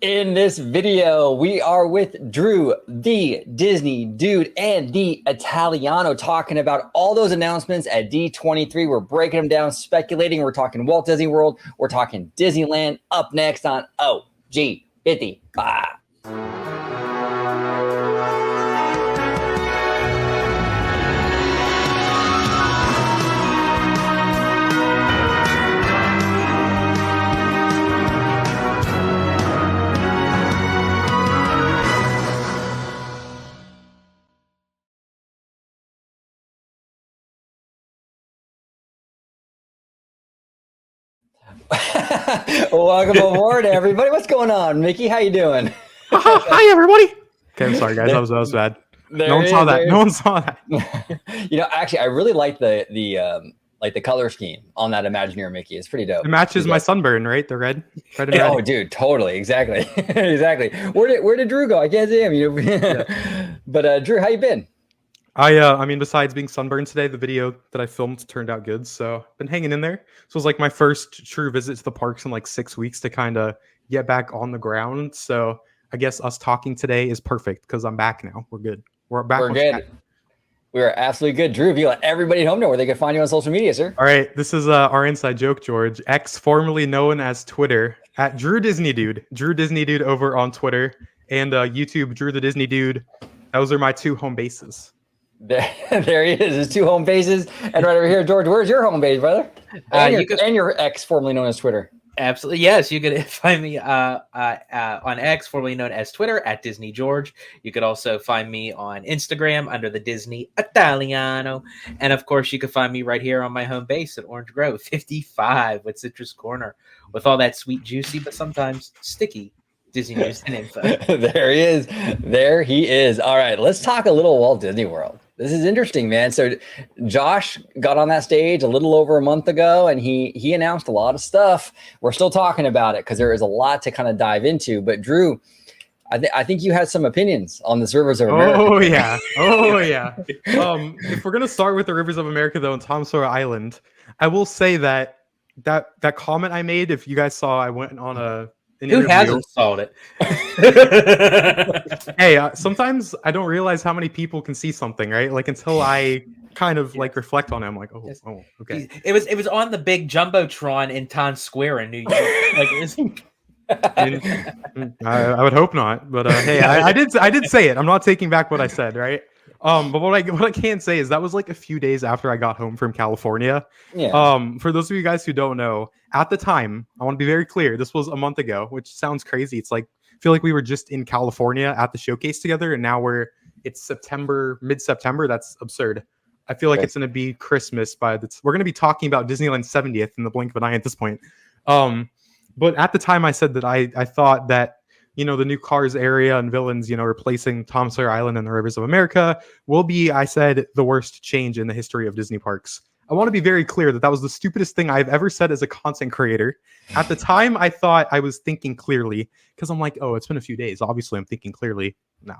In this video, we are with Drew, the Disney dude, and the Italiano, talking about all those announcements at D23. We're breaking them down, speculating. We're talking Walt Disney World. We're talking Disneyland. Up next on OG55. Welcome aboard, everybody. What's going on, Mickey? How you doing? Hi, everybody. Okay, I'm sorry, guys. That was bad. No one saw that. No one saw that. Actually, I really like the color scheme on that Imagineer Mickey. It's pretty dope. It matches my sunburn, right? The red and red. Oh, dude, totally, exactly, exactly. Where did Drew go? I can't see him. Yeah. But Drew, how you been? I mean, besides being sunburned today, the video that I filmed turned out good. So been hanging in there. So it was like my first true visit to the parks in like 6 weeks to kind of get back on the ground. So I guess us talking today is perfect because I'm back now. We're good. We're back. We're good. We are absolutely good. Drew, if you let everybody at home know where they can find you on social media, sir. All right. This is our inside joke, George. X, formerly known as Twitter, at Drew Disney Dude. Drew Disney Dude over on Twitter. And YouTube, Drew the Disney Dude. Those are my two home bases. There he is. His two home bases. And right over here, George, where's your home base, brother? And your ex, formerly known as Twitter. Absolutely. Yes, you could find me on X, formerly known as Twitter, at Disney George. You could also find me on Instagram under the Disney Italiano. And of course, you can find me right here on my home base at Orange Grove 55 with Citrus Corner with all that sweet, juicy, but sometimes sticky Disney news and info. There he is. There he is. All right, let's talk a little Walt Disney World. This is interesting, man. So Josh got on that stage a little over a month ago, and he announced a lot of stuff. We're still talking about it because there is a lot to kind of dive into. But Drew, I think you had some opinions on this Rivers of America. Oh yeah. If we're gonna start with the Rivers of America though, and Tom Sawyer Island, I will say that comment I made. If you guys saw, I went on Who interview. Hasn't solved it? Hey, sometimes I don't realize how many people can see something, right? Like until I kind of like reflect on it, I'm like, oh, okay. It was on the big jumbotron in Times Square in New York. Like it was. I would hope not, but hey, I did say it. I'm not taking back what I said, right? But what I can say is that was like a few days after I got home from California. Yeah. For those of you guys who don't know, at the time, I want to be very clear. This was a month ago, which sounds crazy. It's like I feel like we were just in California at the showcase together, and now it's September, mid-September. That's absurd. I feel like it's going to be Christmas we're going to be talking about Disneyland 70th in the blink of an eye at this point. But at the time, I said that I thought that, the new Cars area and villains, replacing Tom Sawyer Island and the Rivers of America will be, I said, the worst change in the history of Disney parks. I want to be very clear that was the stupidest thing I've ever said as a content creator. At the time, I thought I was thinking clearly because I'm like, oh, it's been a few days. Obviously, I'm thinking clearly. No,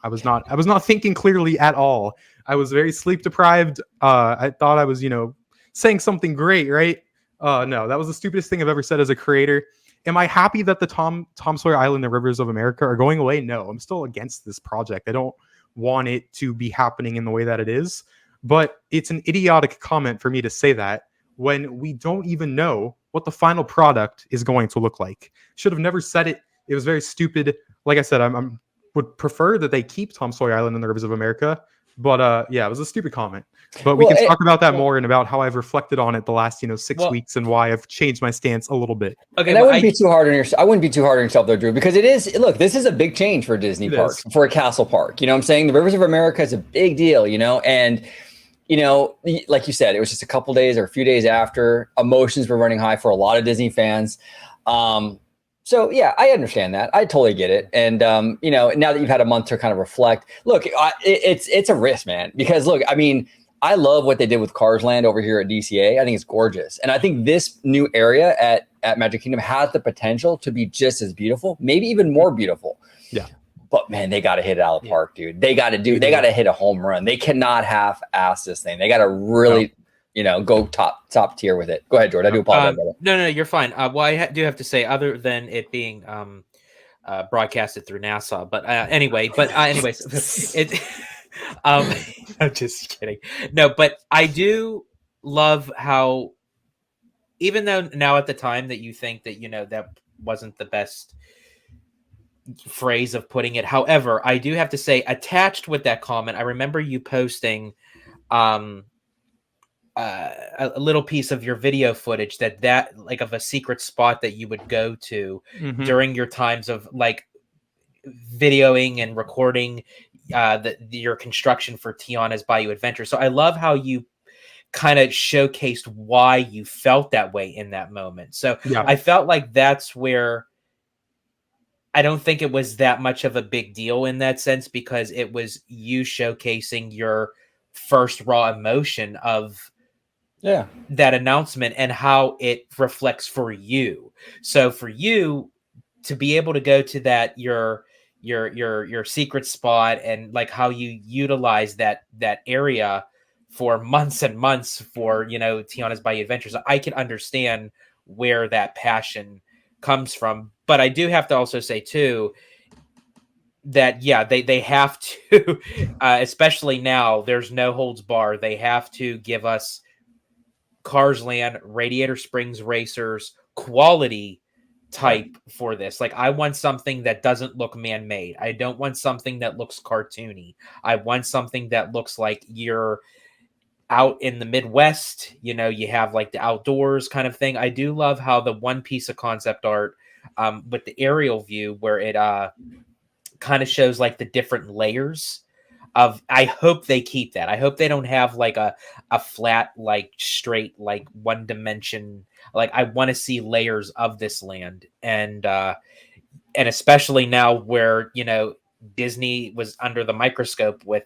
I was not. I was not thinking clearly at all. I was very sleep deprived. I thought I was, saying something great, right? No, that was the stupidest thing I've ever said as a creator. Am I happy that the Tom Sawyer Island and Rivers of America are going away? No, I'm still against this project. I don't want it to be happening in the way that it is. But it's an idiotic comment for me to say that when we don't even know what the final product is going to look like. Should have never said it. It was very stupid. Like I said, I would prefer that they keep Tom Sawyer Island and the Rivers of America. But it was a stupid comment. But we can talk about that more and about how I've reflected on it the last 6 weeks and why I've changed my stance a little bit. Okay, and I wouldn't be too hard on yourself. I wouldn't be too hard on yourself though, Drew, because it is. Look, this is a big change for Disney parks, for a castle park. You know what I'm saying? The Rivers of America is a big deal. And like you said, it was just a couple days or a few days after. Emotions were running high for a lot of Disney fans. So yeah, I understand that. I totally get it. And now that you've had a month to kind of reflect, look, it's a risk, man. Because look, I mean, I love what they did with Cars Land over here at DCA. I think it's gorgeous, and I think this new area at Magic Kingdom has the potential to be just as beautiful, maybe even more beautiful. Yeah. But man, they got to hit it out of the park, dude. They got to hit a home run. They cannot half-ass this thing. They got to really. Go top tier with it. Go ahead, George. I do apologize. No, you're fine. Well, I do have to say, other than it being broadcasted through NASA. But anyways, it. um, I'm just kidding. No, but I do love how, even though now at the time that you think that that wasn't the best phrase of putting it. However, I do have to say, attached with that comment, I remember you posting a little piece of your video footage that like of a secret spot that you would go to during your times of like videoing and recording your construction for Tiana's Bayou Adventure. So I love how you kind of showcased why you felt that way in that moment. So I felt like that's where I don't think it was that much of a big deal in that sense, because it was you showcasing your first raw emotion of that announcement and how it reflects for you. So for you to be able to go to that your secret spot and like how you utilize that area for months and months for Tiana's Bayou Adventures, I can understand where that passion comes from. But I do have to also say too that they have to especially now, there's no holds bar. They have to give us Cars Land, Radiator Springs Racers quality type for this. Like, I want something that doesn't look man-made. I don't want something that looks cartoony. I want something that looks like you're out in the Midwest, you have like the outdoors kind of thing. I do love how the one piece of concept art with the aerial view where it kind of shows like the different layers of, I hope they keep that. I hope they don't have like a flat, like straight, like one dimension. Like, I want to see layers of this land. And especially now where, Disney was under the microscope with,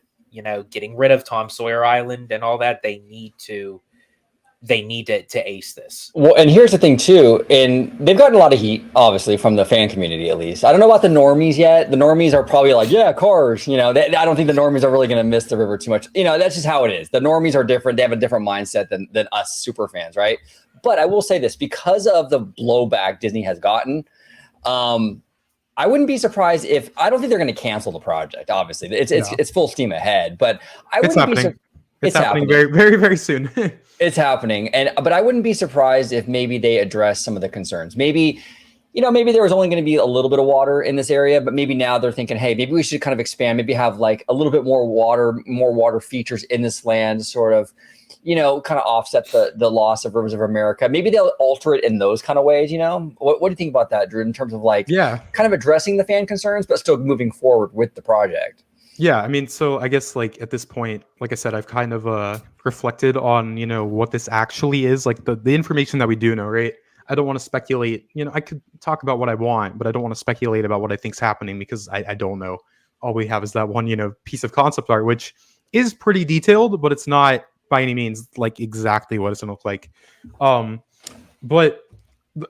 getting rid of Tom Sawyer Island and all that. They need to ace this. Well, and here's the thing too, and they've gotten a lot of heat, obviously, from the fan community, at least. I don't know about the normies yet. The normies are probably like, yeah, cars. I don't think the normies are really going to miss the river too much. That's just how it is. The normies are different. They have a different mindset than us super fans, right? But I will say this, because of the blowback Disney has gotten, I wouldn't be surprised if, I don't think they're going to cancel the project. Obviously, it's full steam ahead. But I wouldn't be. It's happening very, very, very soon. It's happening, but I wouldn't be surprised if maybe they address some of the concerns. Maybe there was only going to be a little bit of water in this area, but maybe now they're thinking, hey, maybe we should kind of expand, maybe have like a little bit more water features in this land, sort of, kind of offset the loss of Rivers of America. Maybe they'll alter it in those kind of ways. What do you think about that, Drew, in terms of like, kind of addressing the fan concerns, but still moving forward with the project? Yeah, I mean, so I guess like at this point, like I said, I've kind of reflected on, what this actually is, like the information that we do know, right? I don't want to speculate. I could talk about what I want, but I don't want to speculate about what I think's happening, because I don't know. All we have is that one, piece of concept art, which is pretty detailed, but it's not by any means like exactly what it's gonna look like. But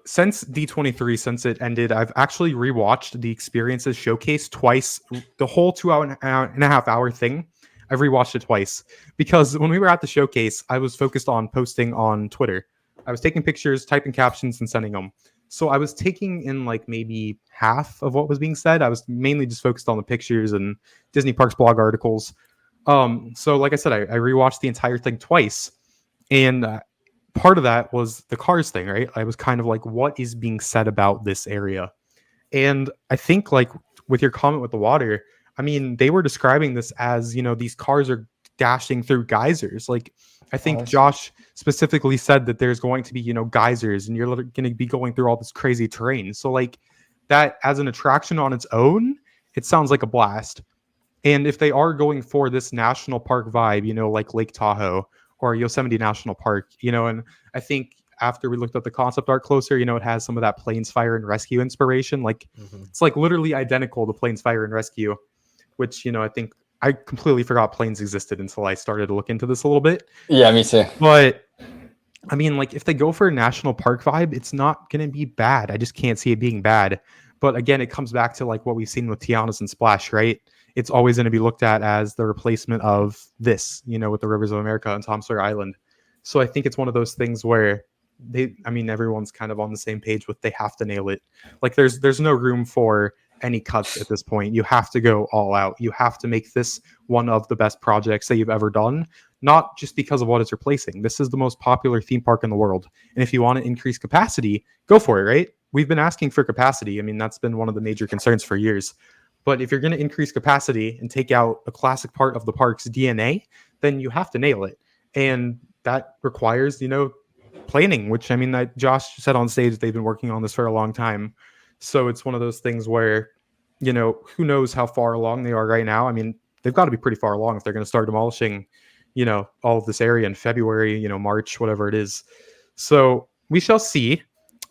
since D23, since it ended, I've actually rewatched the Experiences Showcase twice. The whole 2.5 hour thing, I've rewatched it twice, because when we were at the showcase, I was focused on posting on Twitter. I was taking pictures, typing captions, and sending them. So I was taking in like maybe half of what was being said. I was mainly just focused on the pictures and Disney Parks blog articles. So like I said, I rewatched the entire thing twice, and part of that was the Cars thing, right? I was kind of like, what is being said about this area? And I think like with your comment with the water, I mean, they were describing this as, these cars are dashing through geysers. Like, I think Josh specifically said that there's going to be, geysers, and you're going to be going through all this crazy terrain. So like that as an attraction on its own, it sounds like a blast. And if they are going for this national park vibe, like Lake Tahoe or Yosemite National Park, and I think after we looked at the concept art closer, it has some of that Planes, Fire, and Rescue inspiration. Like, it's like literally identical to Planes, Fire, and Rescue, which, I think I completely forgot planes existed until I started to look into this a little bit. Yeah, me too. But I mean, like, if they go for a national park vibe, it's not going to be bad. I just can't see it being bad. But again, it comes back to like what we've seen with Tiana's and Splash, right? It's always going to be looked at as the replacement of this, with the Rivers of America and Tom Sawyer Island. So I think it's one of those things where everyone's kind of on the same page with they have to nail it. Like there's no room for any cuts at this point. You have to go all out. You have to make this one of the best projects that you've ever done, not just because of what it's replacing. This is the most popular theme park in the world. And if you want to increase capacity, go for it, right? We've been asking for capacity. I mean, that's been one of the major concerns for years. But if you're going to increase capacity and take out a classic part of the park's DNA, then you have to nail it. And that requires, planning, which, I mean, that Josh said on stage, they've been working on this for a long time. So it's one of those things where, who knows how far along they are right now. I mean, they've got to be pretty far along if they're going to start demolishing, all of this area in February, March, whatever it is. So we shall see.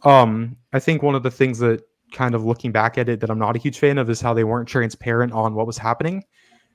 I think one of the things that, kind of looking back at it, that I'm not a huge fan of is how they weren't transparent on what was happening.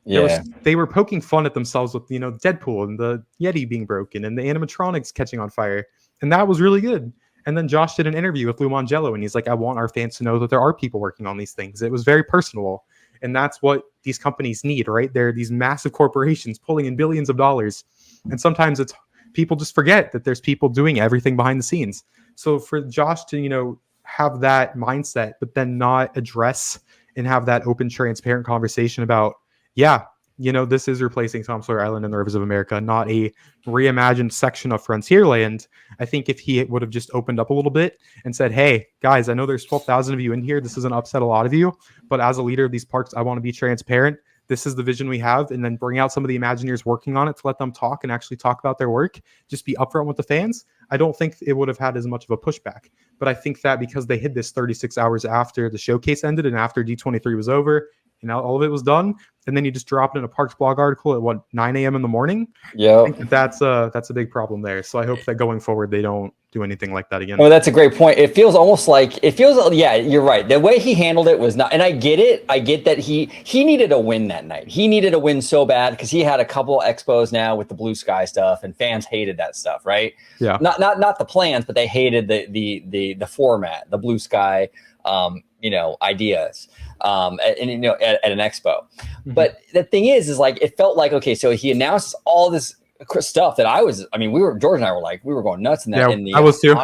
Yeah. They were poking fun at themselves with, Deadpool and the Yeti being broken and the animatronics catching on fire. And that was really good. And then Josh did an interview with Lou Mangello, and he's like, I want our fans to know that there are people working on these things. It was very personal. And that's what these companies need, right? They're these massive corporations pulling in billions of dollars. And sometimes it's people just forget that there's people doing everything behind the scenes. So for Josh to, have that mindset, but then not address and have that open, transparent conversation about, this is replacing Tom Sawyer Island and the Rivers of America, not a reimagined section of Frontierland. I think if he would have just opened up a little bit and said, hey, guys, I know there's 12,000 of you in here. This is going to upset a lot of you, but as a leader of these parks, I want to be transparent. This is the vision we have, and then bring out some of the Imagineers working on it to let them talk and actually talk about their work. Just be upfront with the fans. I don't think it would have had as much of a pushback, but I think that because they hid this 36 hours after the showcase ended and after D23 was over, all of it was done, and then you just drop it in a Parks blog article at 9 a.m. in the morning. Yeah, I think that's a big problem there. So I hope that going forward they don't do anything like that again. Oh, that's a great point. It feels almost like yeah, you're right. The way he handled it was not, and I get it. I get that he needed a win that night. He needed a win so bad because he had a couple expos now with the blue sky stuff, and fans hated that stuff, right? Yeah. Not the plans, but they hated the format, the blue sky, ideas, at an expo. Mm-hmm. But the thing is like it felt like, okay, so he announced all this stuff that George and I were going nuts in that. Yeah, I was too.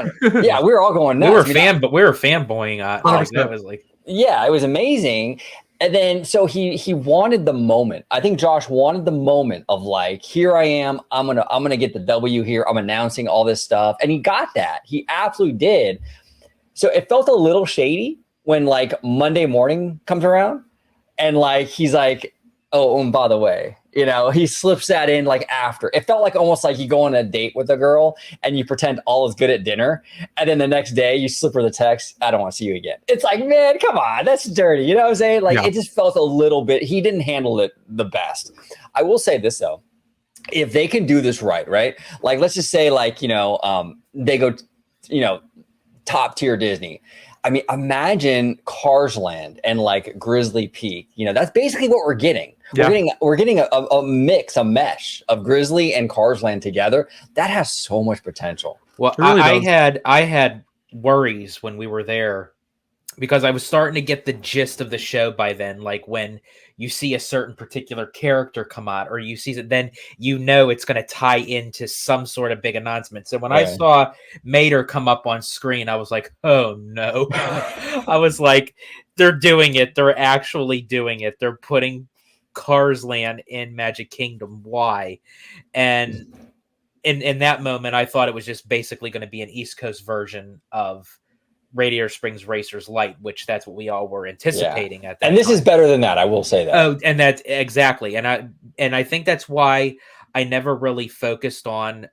Yeah, we were all going nuts. We were fanboying. That was like, yeah, it was amazing. And then so he wanted the moment. I think Josh wanted the moment of like, here I am. I'm gonna get the W here. I'm announcing all this stuff, and he got that. He absolutely did. So it felt a little shady when like Monday morning comes around, and like he's like, oh, and by the way. He slips that in like after. It felt like almost like you go on a date with a girl and you pretend all is good at dinner. And then the next day you slip her the text, I don't want to see you again. It's like, man, come on. That's dirty. You know what I'm saying? Like It just felt a little bit, he didn't handle it the best. I will say this though. If they can do this right? Like, let's just say like, they go, top tier Disney. I mean, imagine Cars Land and like Grizzly Peak. That's basically what we're getting. Yeah. We're getting a mix, a mesh of Grizzly and Cars Land together. That has so much potential. Well, really I had worries when we were there because I was starting to get the gist of the show by then. Like when you see a certain particular character come out, or you see that, then it's going to tie into some sort of big announcement. So when I saw Mater come up on screen, I was like, oh no. I was like, they're doing it. They're actually doing it. They're putting Cars Land in Magic Kingdom. Why? And in that moment, I thought it was just basically going to be an East Coast version of Radiator Springs Racers Light, which that's what we all were anticipating at that. And this is better than that, I will say that. Oh, and that's exactly. And I think that's why I never really focused on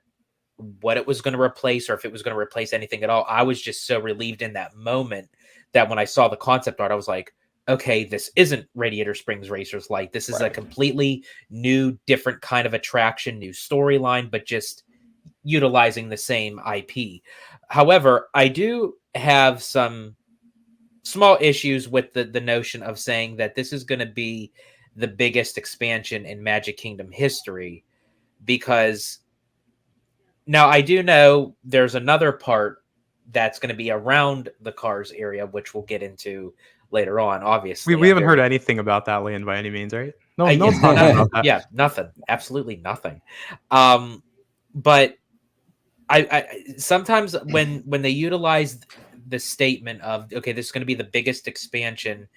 what it was going to replace or if it was going to replace anything at all. I was just so relieved in that moment that when I saw the concept art, I was like, okay, this isn't Radiator Springs Racers Light. This is a completely new, different kind of attraction, new storyline, but just utilizing the same IP. However, I do have some small issues with the notion of saying that this is going to be the biggest expansion in Magic Kingdom history, because now I do know there's another part that's going to be around the Cars area, which we'll get into later on. Obviously, we haven't heard anything about that land by any means, right? No, it's not about that. Yeah, nothing, absolutely nothing. But I sometimes when they utilize the statement of, okay, this is going to be the biggest expansion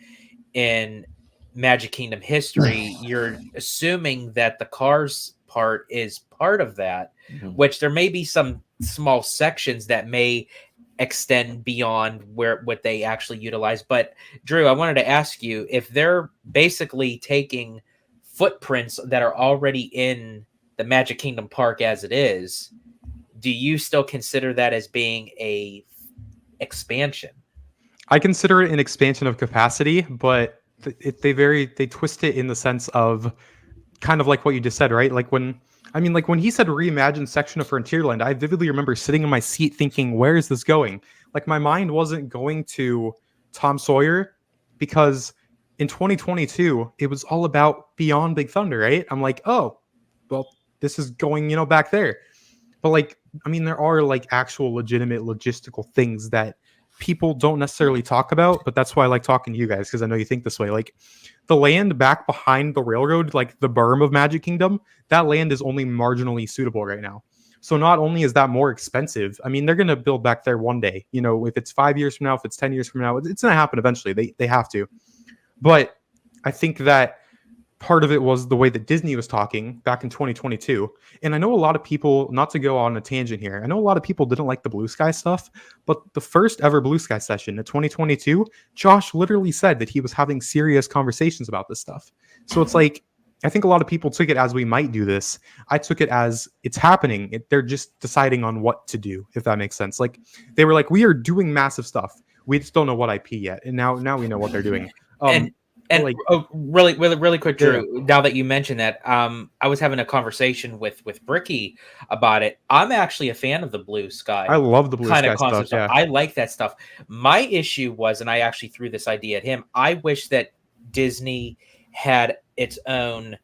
in Magic Kingdom history, you're assuming that the Cars part is part of that, which there may be some small sections that may extend beyond what they actually utilize. But Drew, I wanted to ask you if they're basically taking footprints that are already in the Magic Kingdom park as it is, do you still consider that as being a expansion? I consider it an expansion of capacity, but they twist it in the sense of kind of like what you just said, right? Like when he said reimagined section of Frontierland, I vividly remember sitting in my seat thinking, where is this going? Like my mind wasn't going to Tom Sawyer, because in 2022 it was all about Beyond Big Thunder, right? I'm like, oh, well, this is going, back there. But like, there are like actual legitimate logistical things that people don't necessarily talk about, but that's why I like talking to you guys, because I know you think this way. Like the land back behind the railroad, like the berm of Magic Kingdom, that land is only marginally suitable right now. So not only is that more expensive, they're going to build back there one day. If it's 5 years from now, if it's 10 years from now, it's going to happen eventually. They have to. But I think that part of it was the way that Disney was talking back in 2022. And I know a lot of people, not to go on a tangent here, I know a lot of people didn't like the Blue Sky stuff, but the first ever Blue Sky session in 2022, Josh literally said that he was having serious conversations about this stuff. So it's like, I think a lot of people took it as we might do this. I took it as it's happening. They're just deciding on what to do, if that makes sense. Like they were like, we are doing massive stuff. We just don't know what IP yet. And now we know what they're doing. And like, really quick, Drew, now that you mentioned that, I was having a conversation with Bricky about it. I'm actually a fan of the Blue Sky. I love the Blue Sky stuff. Yeah. I like that stuff. My issue was, and I actually threw this idea at him, I wish that Disney had its own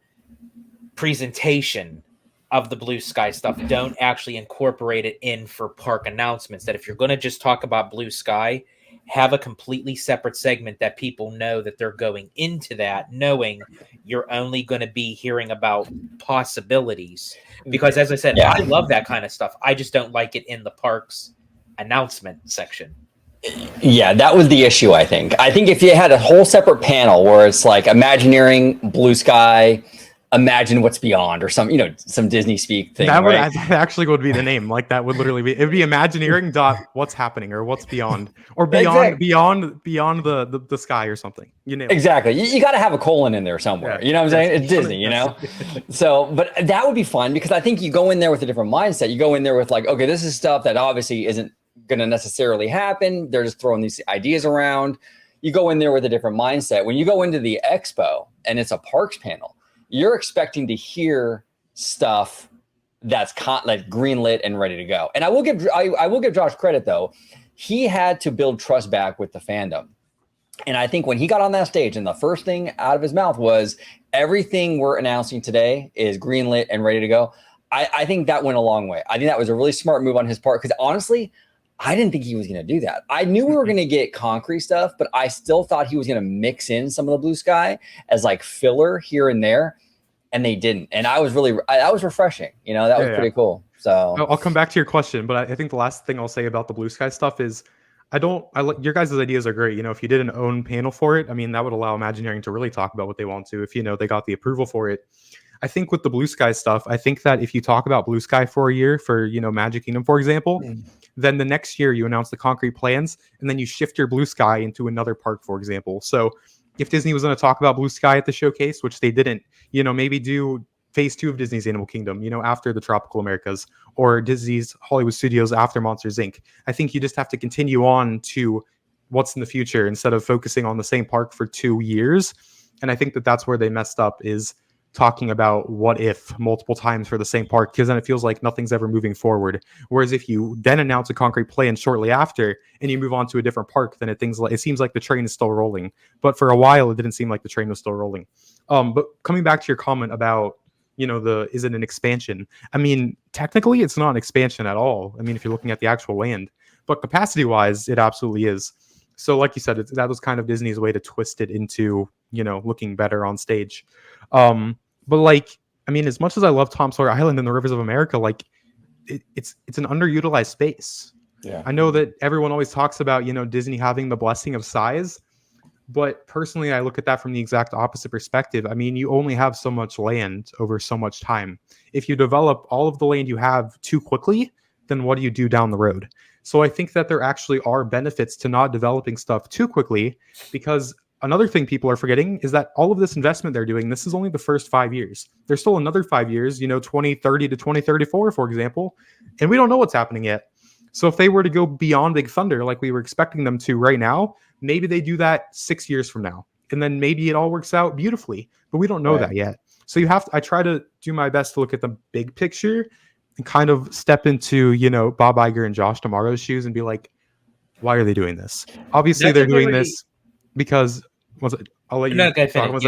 presentation of the Blue Sky stuff. Don't actually incorporate it in for park announcements. That if you're going to just talk about Blue Sky, have a completely separate segment that people know that they're going into that, knowing you're only going to be hearing about possibilities. Because as I said, I love that kind of stuff. I just don't like it in the parks announcement section. Yeah, that was the issue, I think. I think if you had a whole separate panel where it's like Imagineering, Blue Sky, Imagine What's Beyond, or some Disney speak thing. That actually would be the name. Like that would literally be, it would be Imagineering what's happening, or what's beyond, or beyond the sky or something. Exactly. You got to have a colon in there somewhere. Yeah. You know what I'm saying? It's Disney, So, but that would be fun, because I think you go in there with a different mindset. You go in there with like, okay, this is stuff that obviously isn't going to necessarily happen. They're just throwing these ideas around. You go in there with a different mindset. When you go into the expo and it's a parks panel, you're expecting to hear stuff that's like greenlit and ready to go. And I will give Josh credit though. He had to build trust back with the fandom. And I think when he got on that stage and the first thing out of his mouth was, everything we're announcing today is greenlit and ready to go. I think that went a long way. I think that was a really smart move on his part, because honestly, I didn't think he was going to do that. I knew we were going to get concrete stuff, but I still thought he was going to mix in some of the Blue Sky as like filler here and there. And they didn't. And that was refreshing. That was pretty cool. So I'll come back to your question, but I think the last thing I'll say about the Blue Sky stuff is your guys' ideas are great. If you did an own panel for it, that would allow Imagineering to really talk about what they want to, if they got the approval for it. I think with the Blue Sky stuff, I think that if you talk about Blue Sky for a year for, Magic Kingdom, for example, then the next year you announce the concrete plans, and then you shift your Blue Sky into another park, for example. So if Disney was going to talk about Blue Sky at the showcase, which they didn't, maybe do phase 2 of Disney's Animal Kingdom, after the Tropical Americas, or Disney's Hollywood Studios after Monsters, Inc. I think you just have to continue on to what's in the future instead of focusing on the same park for 2 years. And I think that that's where they messed up, is talking about what if multiple times for the same park, because then it feels like nothing's ever moving forward. Whereas if you then announce a concrete plan shortly after and you move on to a different park, then it seems like the train is still rolling. But for a while, it didn't seem like the train was still rolling. But coming back to your comment about, is it an expansion? Technically, it's not an expansion at all. If you're looking at the actual land, but capacity-wise, it absolutely is. So like you said, that was kind of Disney's way to twist it into, looking better on stage. But like, as much as I love Tom Sawyer Island and the Rivers of America, like it's an underutilized space. Yeah. I know that everyone always talks about, Disney having the blessing of size. But personally, I look at that from the exact opposite perspective. I mean, you only have so much land over so much time. If you develop all of the land you have too quickly, then what do you do down the road? So I think that there actually are benefits to not developing stuff too quickly, because another thing people are forgetting is that all of this investment they're doing, this is only the first 5 years. There's still another 5 years, 2030 to 2034, for example, and we don't know what's happening yet. So if they were to go beyond Big Thunder like we were expecting them to right now, maybe they do that 6 years from now, and then maybe it all works out beautifully, but we don't know that yet. So I try to do my best to look at the big picture and kind of step into, Bob Iger and Josh D'Amaro's shoes and be like, why are they doing this? Obviously, they're doing this because I'll let you talk.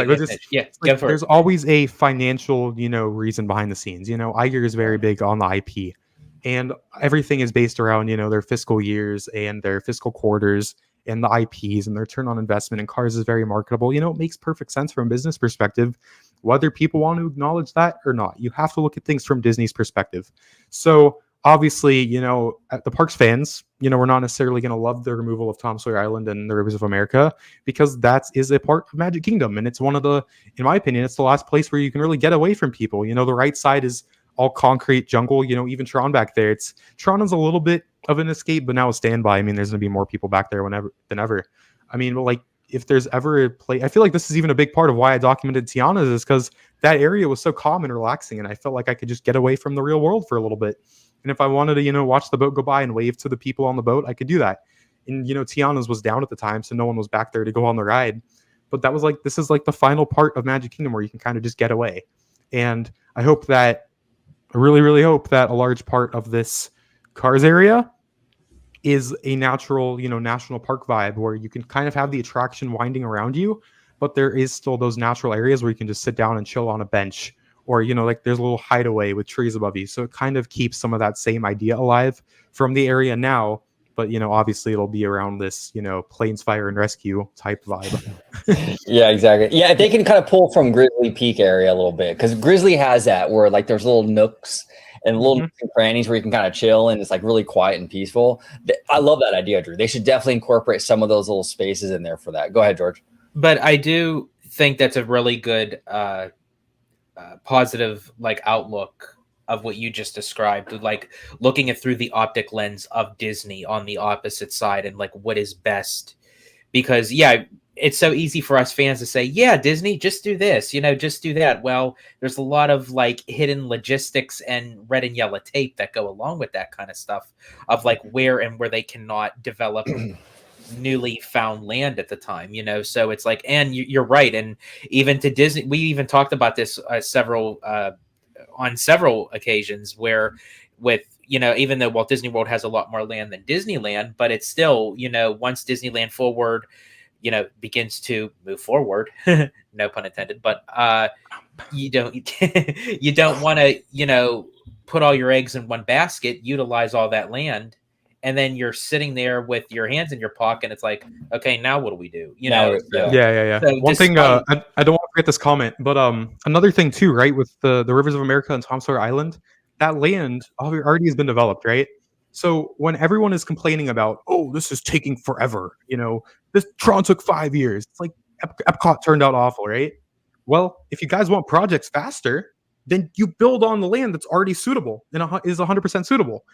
There's always a financial, reason behind the scenes. Iger is very big on the IP, and everything is based around, their fiscal years and their fiscal quarters and the IPs and their return on investment. And Cars is very marketable. It makes perfect sense from a business perspective, whether people want to acknowledge that or not. You have to look at things from Disney's perspective. So obviously, the parks fans, we're not necessarily going to love the removal of Tom Sawyer Island and the Rivers of America, because that is a part of Magic Kingdom. And it's one of the, in my opinion, it's the last place where you can really get away from people. The right side is all concrete jungle, even Tron back there. Tron is a little bit of an escape, but now a standby. I mean, there's going to be more people back there than ever. I mean, but if there's ever a place, I feel like this is even a big part of why I documented Tiana's, is because that area was so calm and relaxing, and I felt like I could just get away from the real world for a little bit. And if I wanted to, watch the boat go by and wave to the people on the boat, I could do that. And, Tiana's was down at the time, so no one was back there to go on the ride. But that was this is the final part of Magic Kingdom where you can kind of just get away. And I really, really hope that a large part of this Cars area is a natural, national park vibe where you can kind of have the attraction winding around you, but there is still those natural areas where you can just sit down and chill on a bench, or, there's a little hideaway with trees above you. So it kind of keeps some of that same idea alive from the area now. But, obviously it'll be around this, planes, fire, and rescue type vibe. Yeah, exactly. Yeah, if they can kind of pull from Grizzly Peak area a little bit, because Grizzly has that where there's little nooks and little crannies where you can kind of chill, and it's really quiet and peaceful. I love that idea, Drew. They should definitely incorporate some of those little spaces in there for that. Go ahead, George. But I do think that's a really good positive outlook of what you just described, looking at through the optic lens of Disney on the opposite side, and what is best. Because it's so easy for us fans to say, yeah, Disney, just do this, just do that. Well, there's a lot of hidden logistics and red and yellow tape that go along with that kind of stuff of where they cannot develop newly found land at the time, so it's and you're right. And even to Disney, we even talked about this on several occasions where even though Walt Disney World has a lot more land than Disneyland, but it's still, once Disneyland Forward, begins to move forward, no pun intended, but you don't want to, put all your eggs in one basket, utilize all that land, and then you're sitting there with your hands in your pocket. It's okay, now what do we do? Yeah. So one thing, I don't want to forget this comment, but another thing too, right, with the Rivers of America and Tom Sawyer Island, that land already has been developed, right? So when everyone is complaining about, oh, this is taking forever, this Tron took 5 years, it's Epcot turned out awful, right? Well, if you guys want projects faster, then you build on the land that's already suitable and is 100% suitable.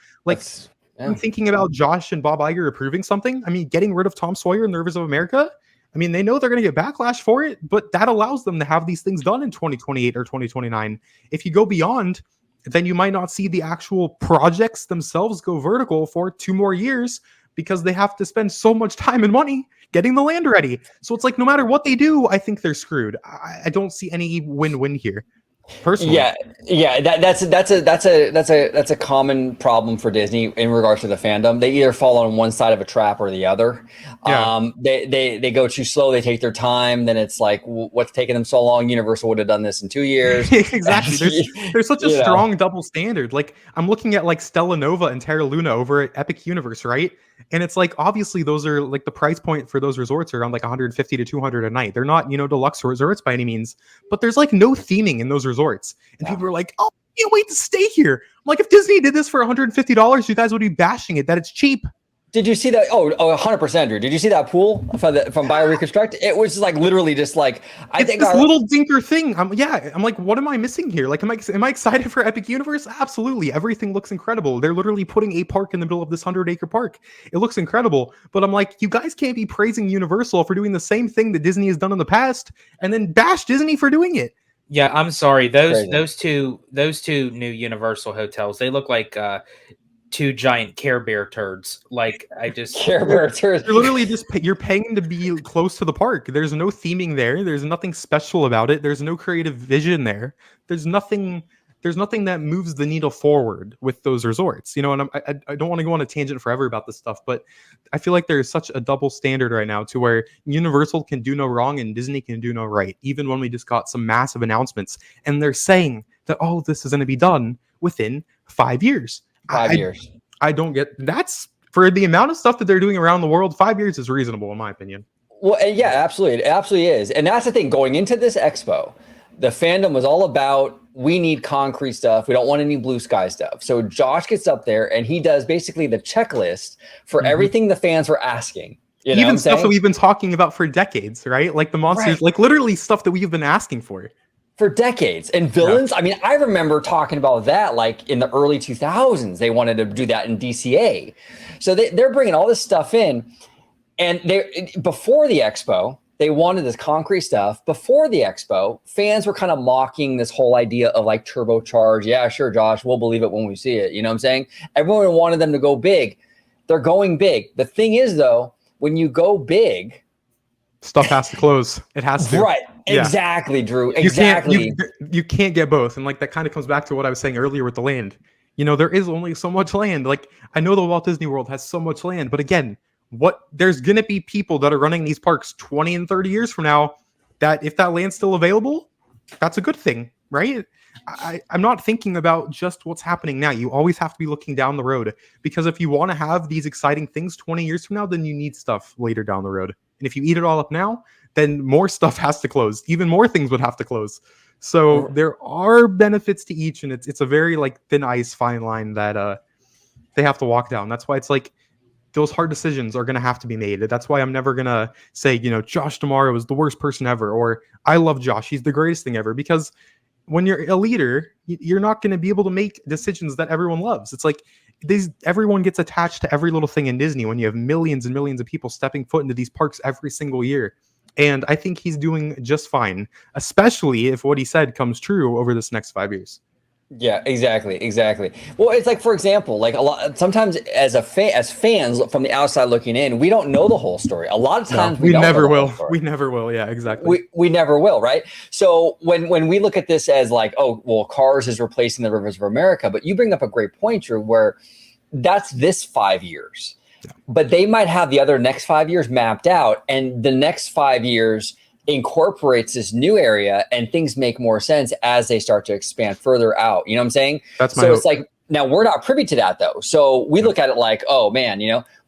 I'm thinking about Josh and Bob Iger approving something. I mean, getting rid of Tom Sawyer and the Rivers of America. I mean, they know they're going to get backlash for it, but that allows them to have these things done in 2028 or 2029. If you go beyond, then you might not see the actual projects themselves go vertical for 2 more years because they have to spend so much time and money getting the land ready. So it's no matter what they do, I think they're screwed. I don't see any win-win here. Personally. Yeah, that's a common problem for Disney in regards to the fandom. They either fall on one side of a trap or the other. Yeah. They go too slow. They take their time. Then it's what's taking them so long? Universal would have done this in 2 years. Exactly. There's such a strong double standard. I'm looking at Stella Nova and Terra Luna over at Epic Universe, right? And it's obviously those are the price point for those resorts are around 150 to 200 a night. They're not, deluxe resorts by any means, but there's no theming in those resorts. And people are oh, I can't wait to stay here. I'm if Disney did this for $150, you guys would be bashing it that it's cheap. Did you see that? Oh, 100%, Drew. Did you see that pool from Bio Reconstruct? It was just like literally just like it's this little dinker thing. I'm like, what am I missing here? Like, am I excited for Epic Universe? Absolutely. Everything looks incredible. They're literally putting a park in the middle of this 100-acre park. It looks incredible. But I'm like, you guys can't be praising Universal for doing the same thing that Disney has done in the past and then bash Disney for doing it. Yeah, I'm sorry. Those two new Universal hotels, they look like two giant Care Bear turds. Like Care Bear turds. You're literally you're paying to be close to the park. There's no theming there. There's nothing special about it. There's no creative vision there. There's nothing that moves the needle forward with those resorts. And I don't want to go on a tangent forever about this stuff, but I feel like there's such a double standard right now to where Universal can do no wrong and Disney can do no right. Even when we just got some massive announcements and they're saying that all of this is going to be done within 5 years. 5 years. I don't get that's for the amount of stuff that they're doing around the world. 5 years is reasonable in my opinion. Well, yeah, absolutely. It absolutely is. And that's the thing going into this expo, the fandom was all about, we need concrete stuff. We don't want any blue sky stuff. So Josh gets up there and he does basically the checklist for everything the fans were asking. Even stuff that we've been talking about for decades, right? Like the monsters, like literally stuff that we've been asking for decades. And villains, I mean, I remember talking about that like in the early 2000s. They wanted to do that in DCA. So they're bringing all this stuff in. And before the expo, they wanted this concrete stuff. Before the expo, fans were kind of mocking this whole idea of like turbocharge. Yeah, sure, Josh, we'll believe it when we see it. You know what I'm saying? Everyone wanted them to go big. They're going big. The thing is, though, when you go big, stuff has to close. It has to. Right. Yeah. Exactly, Drew. Exactly. You can't get both. And like that kind of comes back to what I was saying earlier with the land. There is only so much land. Like I know the Walt Disney World has so much land, but again, there's going to be people that are running these parks 20 and 30 years from now that if that land's still available, that's a good thing, right? I'm not thinking about just what's happening now. You always have to be looking down the road because if you want to have these exciting things 20 years from now, then you need stuff later down the road. And if you eat it all up now, then more stuff has to close. Even more things would have to close. So there are benefits to each, and it's a very like thin ice fine line that they have to walk down. That's why it's like those hard decisions are going to have to be made. That's why I'm never going to say, Josh D'Amaro is the worst person ever, or I love Josh, he's the greatest thing ever, because when you're a leader, you're not going to be able to make decisions that everyone loves. It's like everyone gets attached to every little thing in Disney when you have millions and millions of people stepping foot into these parks every single year. And I think he's doing just fine, especially if what he said comes true over this next 5 years. Yeah, exactly. Well, it's like, for example, like sometimes as fans from the outside looking in, we don't know the whole story. A lot of times we never will. We never will. Yeah, exactly. We never will, right? So when we look at this as like, oh, well, Cars is replacing the Rivers of America, but you bring up a great point, Drew, where that's this 5 years. But they might have the other next 5 years mapped out, and the next 5 years incorporates this new area, and things make more sense as they start to expand further out. You know what I'm saying? That's my hope. It's like, now we're not privy to that though. So we look at it like, oh man,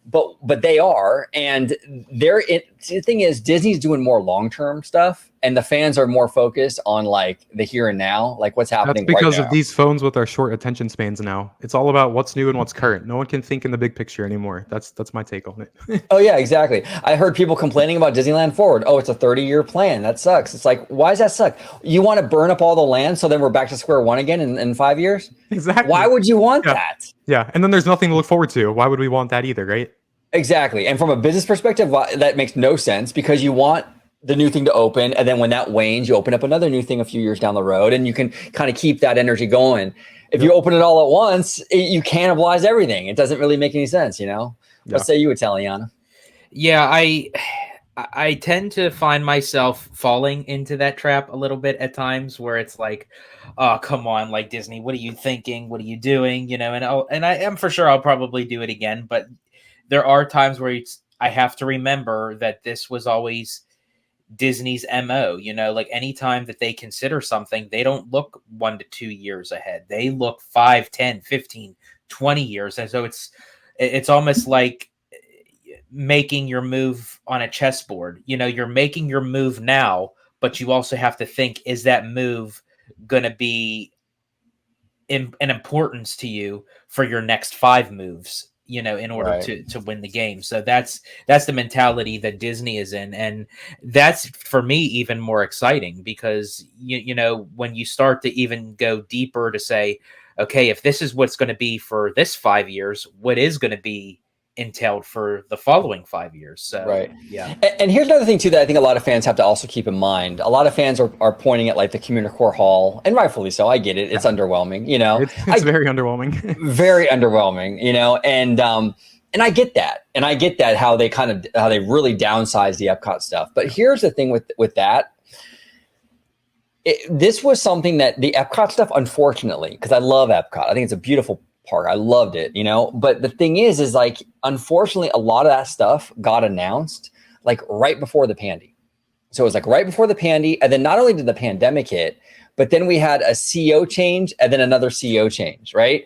but they are, and the thing is, Disney's doing more long-term stuff, and the fans are more focused on like the here and now, like what's happening. That's because right now. Of these phones with our short attention spans now. It's all about what's new and what's current. No one can think in the big picture anymore. That's my take on it. Oh yeah, exactly. I heard people complaining about Disneyland Forward. Oh, it's a 30-year plan. That sucks. It's like, why does that suck? You want to burn up all the land so then we're back to square one again in 5 years? Exactly. Why would you want that? Yeah, and then there's nothing to look forward to. Why would we want that either, right? Exactly. And from a business perspective, that makes no sense, because you want the new thing to open, and then when that wanes, you open up another new thing a few years down the road, and you can kind of keep that energy going. If you open it all at once, you cannibalize everything. It doesn't really make any sense, What say you, Italiana? Yeah, I tend to find myself falling into that trap a little bit at times, where it's like, oh, come on, like Disney, what are you thinking? What are you doing? And I am for sure I'll probably do it again, but there are times where I have to remember that this was always Disney's MO, like anytime that they consider something, they don't look 1 to 2 years ahead. They look 5, 10, 15, 20 years. And so it's almost like making your move on a chessboard. You're making your move now, but you also have to think, is that move going to be an importance to you for your next 5 moves in order to win the game. So that's the mentality that Disney is in, and that's for me even more exciting, because when you start to even go deeper to say, okay, if this is what's going to be for this 5 years, what is going to be entailed for the following 5 years. So yeah. And here's another thing too that I think a lot of fans have to also keep in mind. A lot of fans are pointing at like the Communicore Hall, and rightfully so. I get it. It's underwhelming, It's very underwhelming. Very underwhelming, and I get that. And I get that how they really downsize the Epcot stuff. But here's the thing with that. This was something that the Epcot stuff, unfortunately, because I love Epcot. I think it's a beautiful park. I loved it, but the thing is like, unfortunately, a lot of that stuff got announced like right before the pandy. So it was like right before the pandy. And then not only did the pandemic hit, but then we had a CEO change and then another CEO change, right?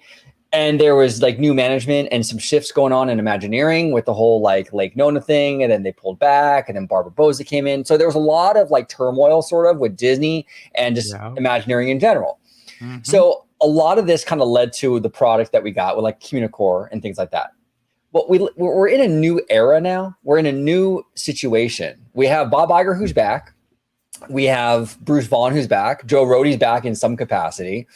And there was like new management and some shifts going on in Imagineering with the whole like Lake Nona thing. And then they pulled back, and then Barbara Boza came in. So there was a lot of like turmoil sort of with Disney and just Imagineering in general. Mm-hmm. So a lot of this kind of led to the product that we got with like Communicore and things like that. But we're in a new era now. We're in a new situation. We have Bob Iger, who's back. We have Bruce Vaughn, who's back. Joe Rohde's back in some capacity.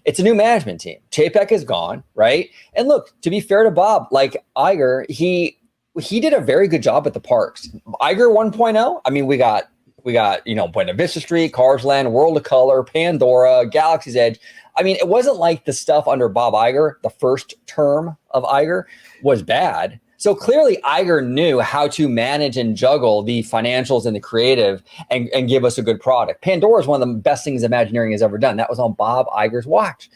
It's a new management team. Chapek is gone, right? And look, to be fair to Bob, like Iger, he did a very good job at the parks. Iger 1.0, I mean, we got Buena Vista Street, Cars Land, World of Color, Pandora, Galaxy's Edge. I mean, it wasn't like the stuff under Bob Iger, the first term of Iger, was bad. So clearly Iger knew how to manage and juggle the financials and the creative and give us a good product. Pandora is one of the best things Imagineering has ever done. That was on Bob Iger's watch,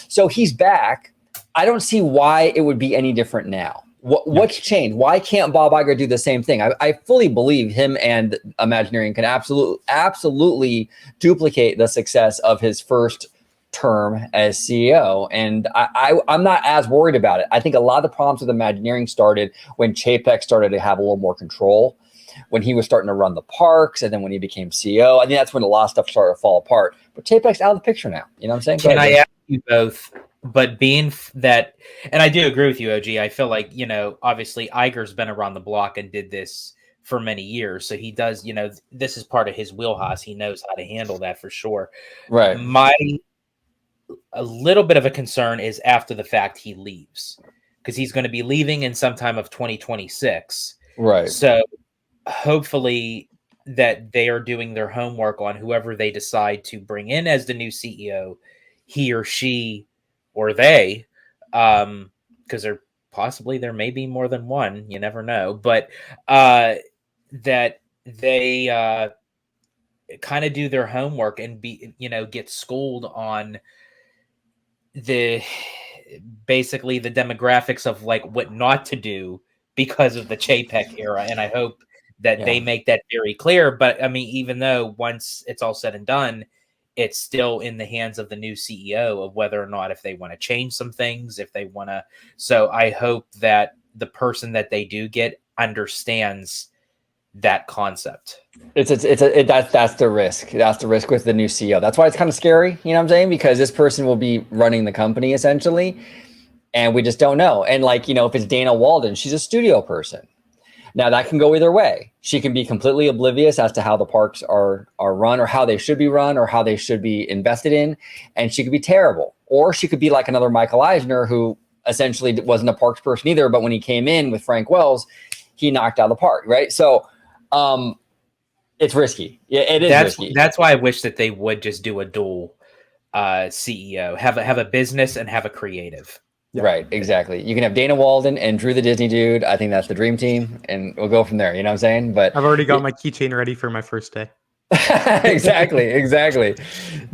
So he's back. I don't see why it would be any different now. What's changed? Why can't Bob Iger do the same thing? I fully believe him and Imagineering can absolutely duplicate the success of his first term as CEO. And I'm not as worried about it. I think a lot of the problems with Imagineering started when Chapek started to have a little more control, when he was starting to run the parks, and then when he became CEO. I think that's when a lot of stuff started to fall apart. But Chapek's out of the picture now. You know what I'm saying? Can I ask you both? But being that, and I do agree with you, OG, I feel like, obviously Iger's been around the block and did this for many years. So he does, this is part of his wheelhouse. He knows how to handle that for sure. Right. A little bit of a concern is after the fact he leaves, because he's going to be leaving in sometime of 2026. Right. So hopefully that they are doing their homework on whoever they decide to bring in as the new CEO, he or she or they, because there may be more than one, you never know, but that they kind of do their homework and get schooled on basically the demographics of like what not to do because of the Chapek era. And I hope that they make that very clear. But I mean, even though once it's all said and done, it's still in the hands of the new CEO of whether or not, if they want to change some things, if they want to. So I hope that the person that they do get understands that concept. That's the risk. That's the risk with the new CEO. That's why it's kind of scary, you know what I'm saying? Because this person will be running the company essentially, and we just don't know. And like, if it's Dana Walden, she's a studio person. Now that can go either way. She can be completely oblivious as to how the parks are run, or how they should be run, or how they should be invested in, and she could be terrible. Or she could be like another Michael Eisner, who essentially wasn't a parks person either, but when he came in with Frank Wells, he knocked out the park, right? So it's risky. Yeah, it is risky. That's why I wish that they would just do a dual CEO, have a business and have a creative. Yeah. Right, exactly. You can have Dana Walden and Drew the Disney Dude. I think that's the dream team, and we'll go from there. You know what I'm saying? But I've already got my keychain ready for my first day. exactly.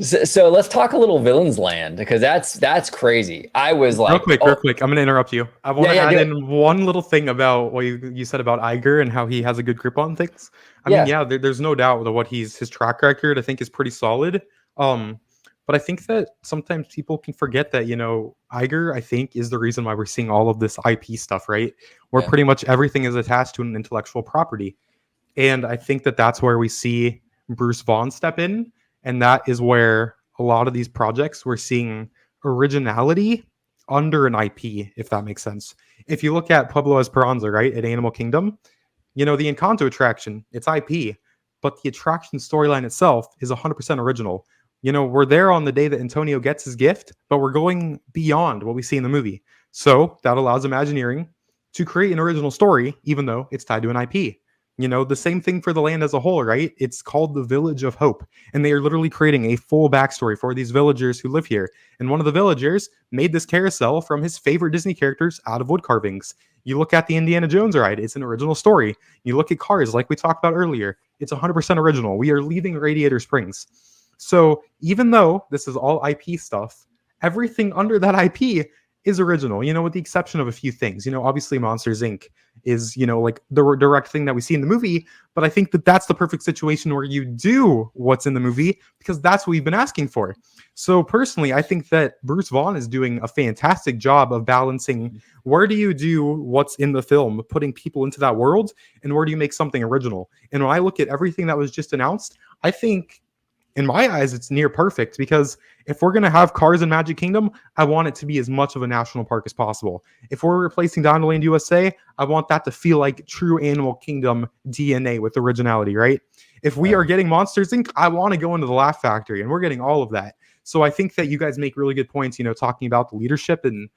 So let's talk a little Villains Land, because that's crazy. I was like, real quick. I'm going to interrupt you. I want to add in one little thing about what you said about Iger and how he has a good grip on things. I mean, there's no doubt that his track record, I think, is pretty solid. But I think that sometimes people can forget that, Iger, I think, is the reason why we're seeing all of this IP stuff, right? Where pretty much everything is attached to an intellectual property. And I think that that's where we see Bruce Vaughn step in. And that is where a lot of these projects, we're seeing originality under an IP, if that makes sense. If you look at Pueblo Esperanza, right, at Animal Kingdom, the Encanto attraction, it's IP, but the attraction storyline itself is 100% original. We're there on the day that Antonio gets his gift, but we're going beyond what we see in the movie. So that allows Imagineering to create an original story, even though it's tied to an IP. The same thing for the land as a whole, right? It's called the Village of Hope, and they are literally creating a full backstory for these villagers who live here. And one of the villagers made this carousel from his favorite Disney characters out of wood carvings. You look at the Indiana Jones ride, it's an original story. You look at Cars, like we talked about earlier, it's 100% original. We are leaving Radiator Springs. So even though this is all IP stuff, everything under that IP is original, with the exception of a few things. Obviously Monsters Inc. is, like the direct thing that we see in the movie, but I think that that's the perfect situation where you do what's in the movie, because that's what we've been asking for. So personally, I think that Bruce Vaughan is doing a fantastic job of balancing where do you do what's in the film, putting people into that world, and where do you make something original. And when I look at everything that was just announced, I think in my eyes, it's near perfect, because if we're going to have Cars in Magic Kingdom, I want it to be as much of a national park as possible. If we're replacing Donderland USA, I want that to feel like true Animal Kingdom DNA with originality, right? If we are getting Monsters Inc., I want to go into the Laugh Factory, and we're getting all of that. So I think that you guys make really good points, talking about the leadership, and,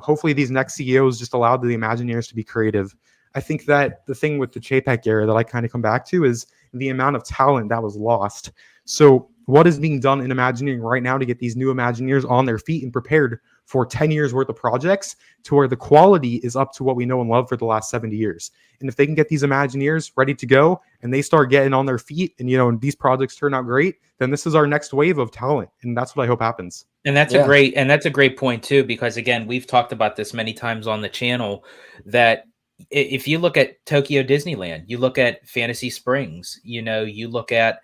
hopefully these next CEOs just allowed the Imagineers to be creative. I think that the thing with the Chapek era that I kind of come back to is the amount of talent that was lost. So what is being done in Imagineering right now to get these new Imagineers on their feet and prepared for 10 years worth of projects to where the quality is up to what we know and love for the last 70 years. And if they can get these Imagineers ready to go and they start getting on their feet and, and these projects turn out great, then this is our next wave of talent. And that's what I hope happens. And that's a great point too, because again, we've talked about this many times on the channel, that if you look at Tokyo Disneyland, you look at Fantasy Springs, you look at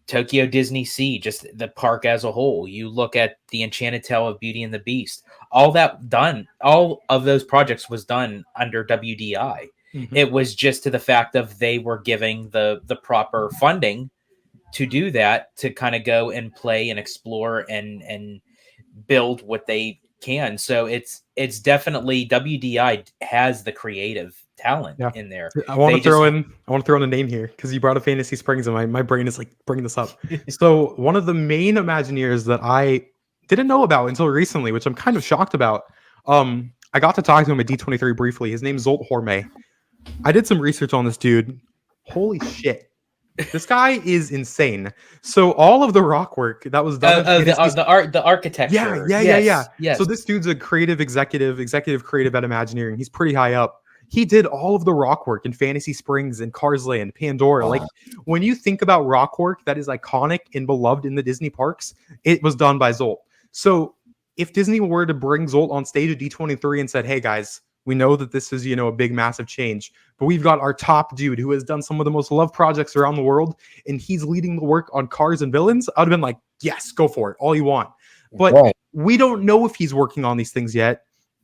Tokyo Disney Sea, just the park as a whole. You look at the Enchanted Tale of Beauty and the Beast. All of those projects was done under WDI. Mm-hmm. It was just to the fact of they were giving the proper funding to do that, to kind of go and play and explore and build what they can. So it's definitely WDI has the creative talent in there. I want to throw in a name here, because you brought up Fantasy Springs and my brain is like bringing this up. So one of the main Imagineers that I didn't know about until recently, which I'm kind of shocked about, I got to talk to him at D23 briefly. His name's Zolt Horme. I did some research on this dude. Holy shit. This guy is insane. So all of the rock work that was done, the architecture. Yeah. So this dude's a creative executive creative at Imagineering. He's pretty high up. He did all of the rock work in Fantasy Springs and Cars Land, Pandora. Like, when you think about rock work that is iconic and beloved in the Disney parks, it was done by Zolt. So if Disney were to bring Zolt on stage at D23 and said, hey guys, we know that this is, a big, massive change, but we've got our top dude who has done some of the most loved projects around the world, and he's leading the work on Cars and Villains, I would have been like, yes, go for it, all you want. But we don't know if he's working on these things yet,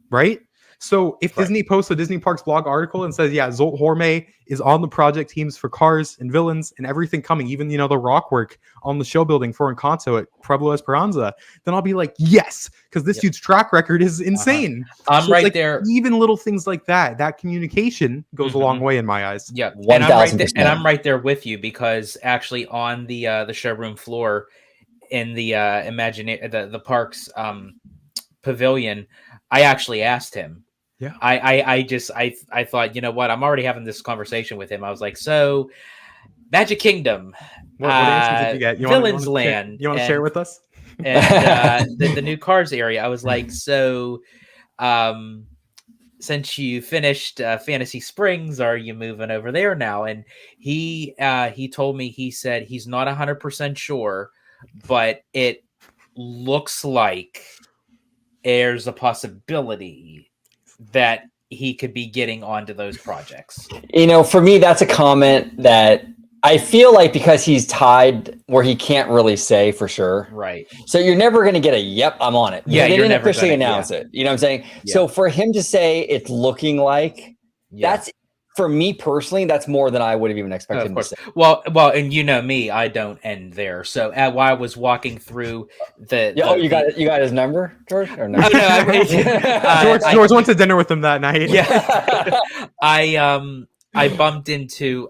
right? So if Disney posts a Disney Parks blog article and says, Zolt Horme is on the project teams for Cars and Villains and everything coming, even, the rock work on the show building for Encanto at Pueblo Esperanza, then I'll be like, yes, because this dude's track record is insane. I'm so right there. Even little things like that communication goes a long way in my eyes. Yeah, 1,000%. And I'm right there with you, because actually on the showroom floor in the the parks pavilion, I actually asked him. Yeah. I thought, you know what? I'm already having this conversation with him. I was like, so Magic Kingdom, what answers did you get? Villains Land. You want to share with us? And the new Cars area. I was like, so since you finished Fantasy Springs, are you moving over there now? And he told me, he said he's not 100% sure, but it looks like there's a possibility that he could be getting onto those projects. For me, that's a comment that I feel like, because he's tied where he can't really say for sure. Right. So you're never going to get a, yep, I'm on it. Yeah. They didn't officially announce it. You know what I'm saying? Yeah. So for him to say it's looking like, that's for me personally, that's more than I would have even expected him to say. Well, and you know me, I don't end there. So while I was walking through you got his number, George? Or no? George went to dinner with him that night. Yeah, I bumped into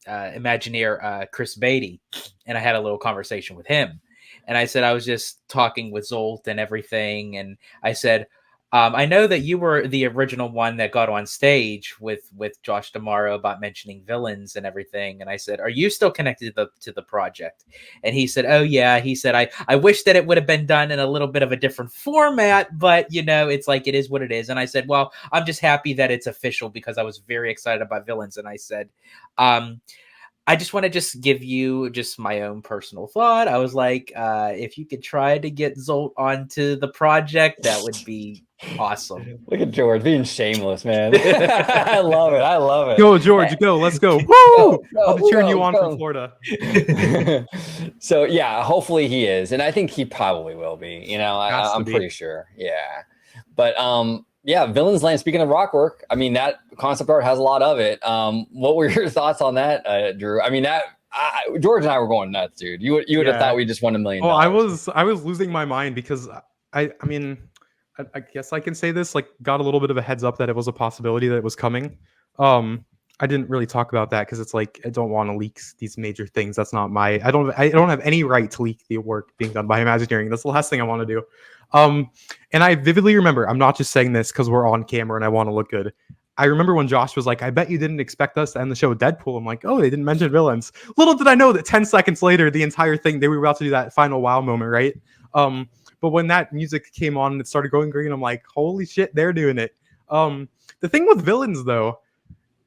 Imagineer Chris Beatty, and I had a little conversation with him. And I said I was just talking with Zolt and everything, and I said, I know that you were the original one that got on stage with Josh D'Amaro about mentioning villains and everything. And I said, are you still connected to the project? And he said, oh yeah. He said, I wish that it would have been done in a little bit of a different format, but it's like, it is what it is. And I said, well, I'm just happy that it's official because I was very excited about villains. And I said, I just want to just give you just my own personal thought. I was like, if you could try to get Zolt onto the project, that would be awesome. Look at George being shameless, man. I love it. Go, George, go. Let's go. Woo! I'll be cheering you on from Florida. So, yeah, hopefully he is. And I think he probably will be. I'm pretty sure. Yeah. But, yeah, Villains Land, speaking of rock work, I mean, that concept art has a lot of it. What were your thoughts on that, Drew? I mean, George and I were going nuts, dude. You would have thought we just won $1 million. Oh, I was losing my mind because I mean, I guess I can say this, like, got a little bit of a heads up that it was a possibility that it was coming. I didn't really talk about that because it's like, I don't want to leak these major things. That's not I don't have any right to leak the work being done by Imagineering. That's the last thing I want to do. And I vividly remember, I'm not just saying this because we're on camera and I want to look good. I remember when Josh was like, I bet you didn't expect us to end the show with Deadpool. I'm like, oh, they didn't mention villains. Little did I know that 10 seconds later, the entire thing, they were about to do that final wow moment, right? But when that music came on and it started going green, I'm like, holy shit, they're doing it. The thing with villains, though,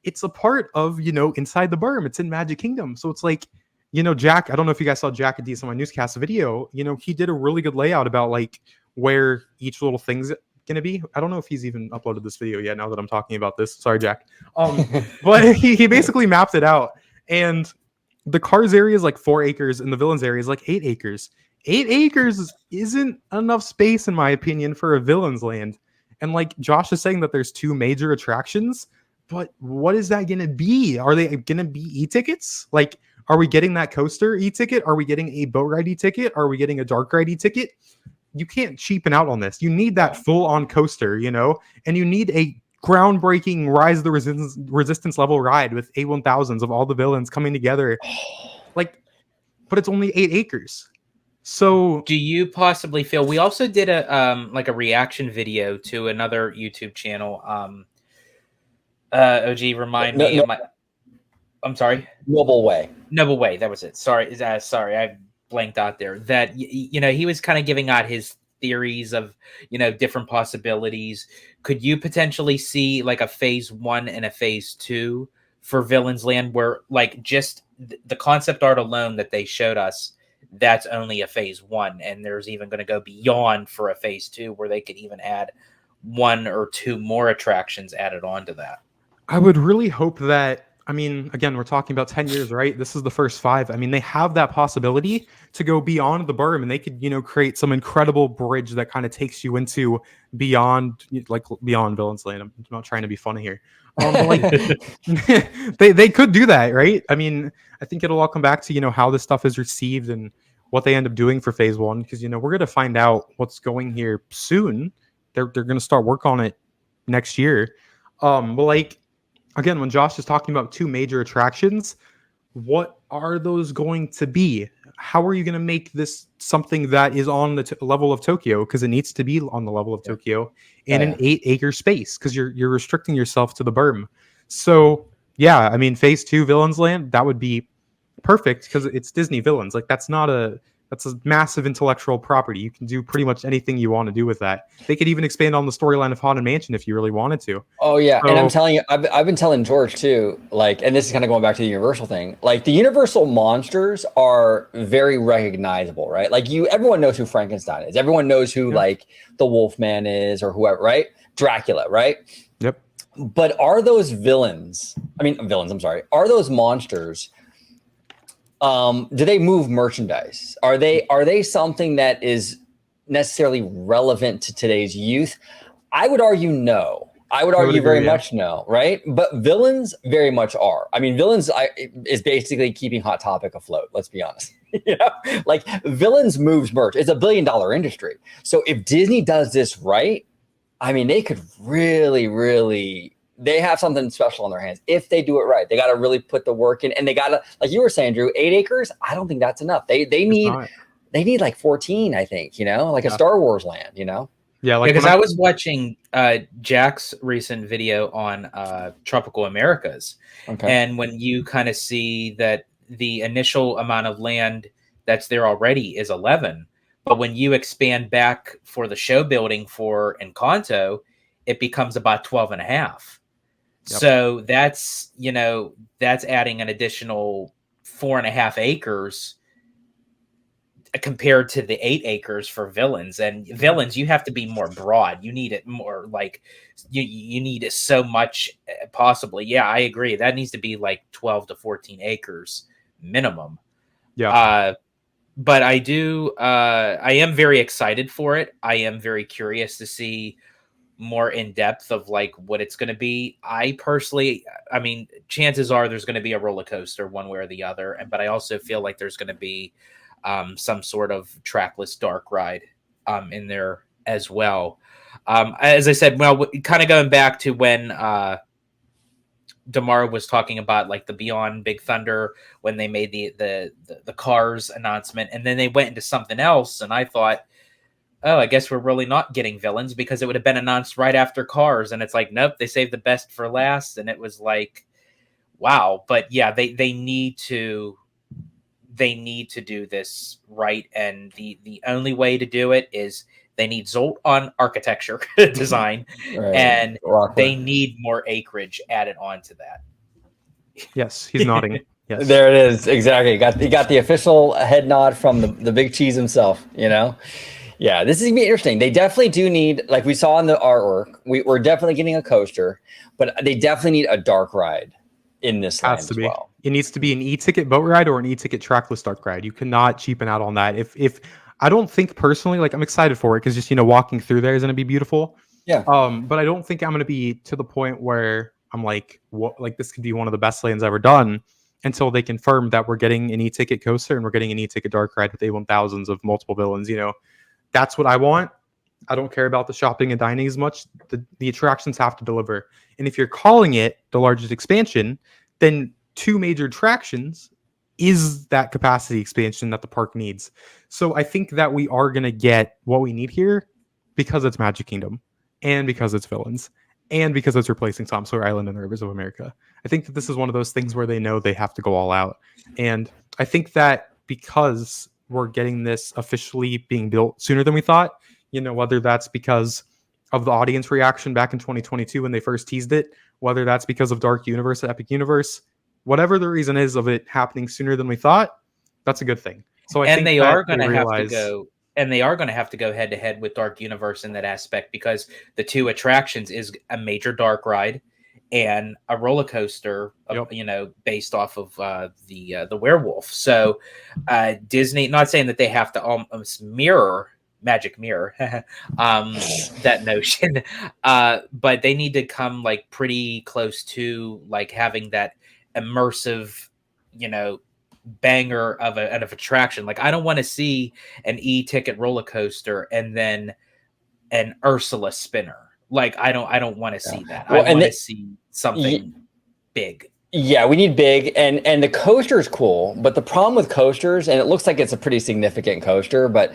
it's a part of, Inside the Berm. It's in Magic Kingdom. So it's like, Jack, I don't know if you guys saw Jack at DSMY Newscast video, he did a really good layout about like where each little thing's gonna be. I don't know if he's even uploaded this video yet now that I'm talking about this. Sorry, Jack. But he basically mapped it out. And the Cars area is like 4 acres and the Villains area is like 8 acres. 8 acres isn't enough space, in my opinion, for a Villains Land. And like Josh is saying that there's 2 major attractions, but what is that gonna be? Are they gonna be e-tickets? Like, are we getting that coaster e-ticket? Are we getting a boat ride e-ticket? Are we getting a dark ride e-ticket? You can't cheapen out on this. You need that full-on coaster, and you need a groundbreaking Rise of the Resistance level ride with A1000s of all the villains coming together. Like, but it's only 8 acres. So do you possibly feel, we also did a reaction video to another YouTube channel. OG, remind me of my, I'm sorry. Noble Way. That was it. Sorry. I blanked out there. That he was kind of giving out his theories of different possibilities. Could you potentially see like a phase 1 and a phase 2 for Villains Land, where like just the concept art alone that they showed us, that's only a phase 1, and there's even going to go beyond for a phase 2 where they could even add 1 or 2 more attractions added on to that? I would really hope that, I mean, again, we're talking about 10 years, right? This is the first 5. I mean, they have that possibility to go beyond the berm, and they could, create some incredible bridge that kind of takes you into beyond Villains Land. I'm not trying to be funny here. They could do that, right? I mean, I think it'll all come back to, how this stuff is received and what they end up doing for phase 1, because, we're going to find out what's going here soon. They're going to start work on it next year. But again, when Josh is talking about 2 major attractions, what are those going to be? How are you going to make this something that is on the level of Tokyo? Because it needs to be on the level of Tokyo in an 8-acre space, because you're restricting yourself to the berm. So, yeah, I mean, phase 2 Villains Land, that would be perfect because it's Disney villains. Like, that's a massive intellectual property. You can do pretty much anything you want to do with that. They could even expand on the storyline of Haunted Mansion if you really wanted to. Oh yeah, and I'm telling you, I've been telling George too. Like, and this is kind of going back to the Universal thing. Like, the Universal monsters are very recognizable, right? Like, everyone knows who Frankenstein is. Everyone knows who like the Wolfman is or whoever, right? Dracula, right? Yep. But are those villains? I'm sorry. Are those monsters? Do they move merchandise? Are they something that is necessarily relevant to today's youth? I would argue no. I would argue very much no, right? But villains very much are. I mean, villains is basically keeping Hot Topic afloat. Let's be honest. You know, like villains moves merch. It's $1 billion industry. So if Disney does this right, I mean, they could really, really. They have something special on their hands if they do it right. They got to really put the work in, and they got to, like you were saying, Drew, 8 acres. I don't think that's enough. They need like 14. I think, you know, like a Star Wars land. You know. Yeah, like because I was watching Jack's recent video on Tropical Americas, and when you kind of see that the initial amount of land that's there already is 11, but when you expand back for the show building for Encanto, it becomes about 12 and a half. Yep. So that's, you know, that's adding an additional 4.5 acres compared to the 8 acres for villains. And villains, you have to be more broad. You need it more like you need it so much possibly. Yeah, I agree. That needs to be like 12 to 14 acres minimum. Yeah. But I am very excited for it. I am very curious to see more in depth of like what it's going to be. I personally, I mean, chances are there's going to be a roller coaster one way or the other. But I also feel like there's going to be some sort of trackless dark ride in there as well. As I said, well, kind of going back to when Damar was talking about like the Beyond Big Thunder, when they made the Cars announcement, and then they went into something else, and I thought, oh, I guess we're really not getting villains because it would have been announced right after Cars, and it's like, nope, they saved the best for last, and it was like, wow. But yeah, they need to do this right, and the only way to do it is they need Zolt on architecture design, and they need more acreage added onto that. Yes, he's nodding. Yes. There it is. Exactly. You got the official head nod from the big cheese himself, you know? Yeah, this is going to be interesting. They definitely do need, like we saw in the artwork, we're definitely getting a coaster, but they definitely need a dark ride in this land as well. It needs to be an e-ticket boat ride or an e-ticket trackless dark ride. You cannot cheapen out on that. If I don't think personally, like I'm excited for it because just, you know, walking through there is going to be beautiful. Yeah. But I don't think I'm going to be to the point where I'm like, what, like this could be one of the best lands ever done until they confirm that we're getting an e-ticket coaster and we're getting an e-ticket dark ride with A1000s of multiple villains. You know, that's what I want. I don't care about the shopping and dining as much. The attractions have to deliver. And if you're calling it the largest expansion, then 2 major attractions is that capacity expansion that the park needs. So I think that we are going to get what we need here because it's Magic Kingdom and because it's villains and because it's replacing Tom Sawyer Island and the Rivers of America. I think that this is one of those things where they know they have to go all out. And I think that because we're getting this officially being built sooner than we thought, you know, whether that's because of the audience reaction back in 2022 when they first teased it, whether that's because of Dark Universe at Epic Universe, whatever the reason is of it happening sooner than we thought, that's a good thing. So I think they are going to have to go, and they are going to have to go head to head with Dark Universe in that aspect because the 2 attractions is a major dark ride and a roller coaster, you know, based off of the werewolf. So Disney, not saying that they have to almost mirror Magic Mirror, that notion, but they need to come like pretty close to like having that immersive, you know, banger of an attraction. Like I don't want to see an e-ticket roller coaster and then an Ursula spinner. Like I don't want to see that. Well, I want to see something big. Yeah, we need big, and the coaster is cool, but the problem with coasters, and it looks like it's a pretty significant coaster, but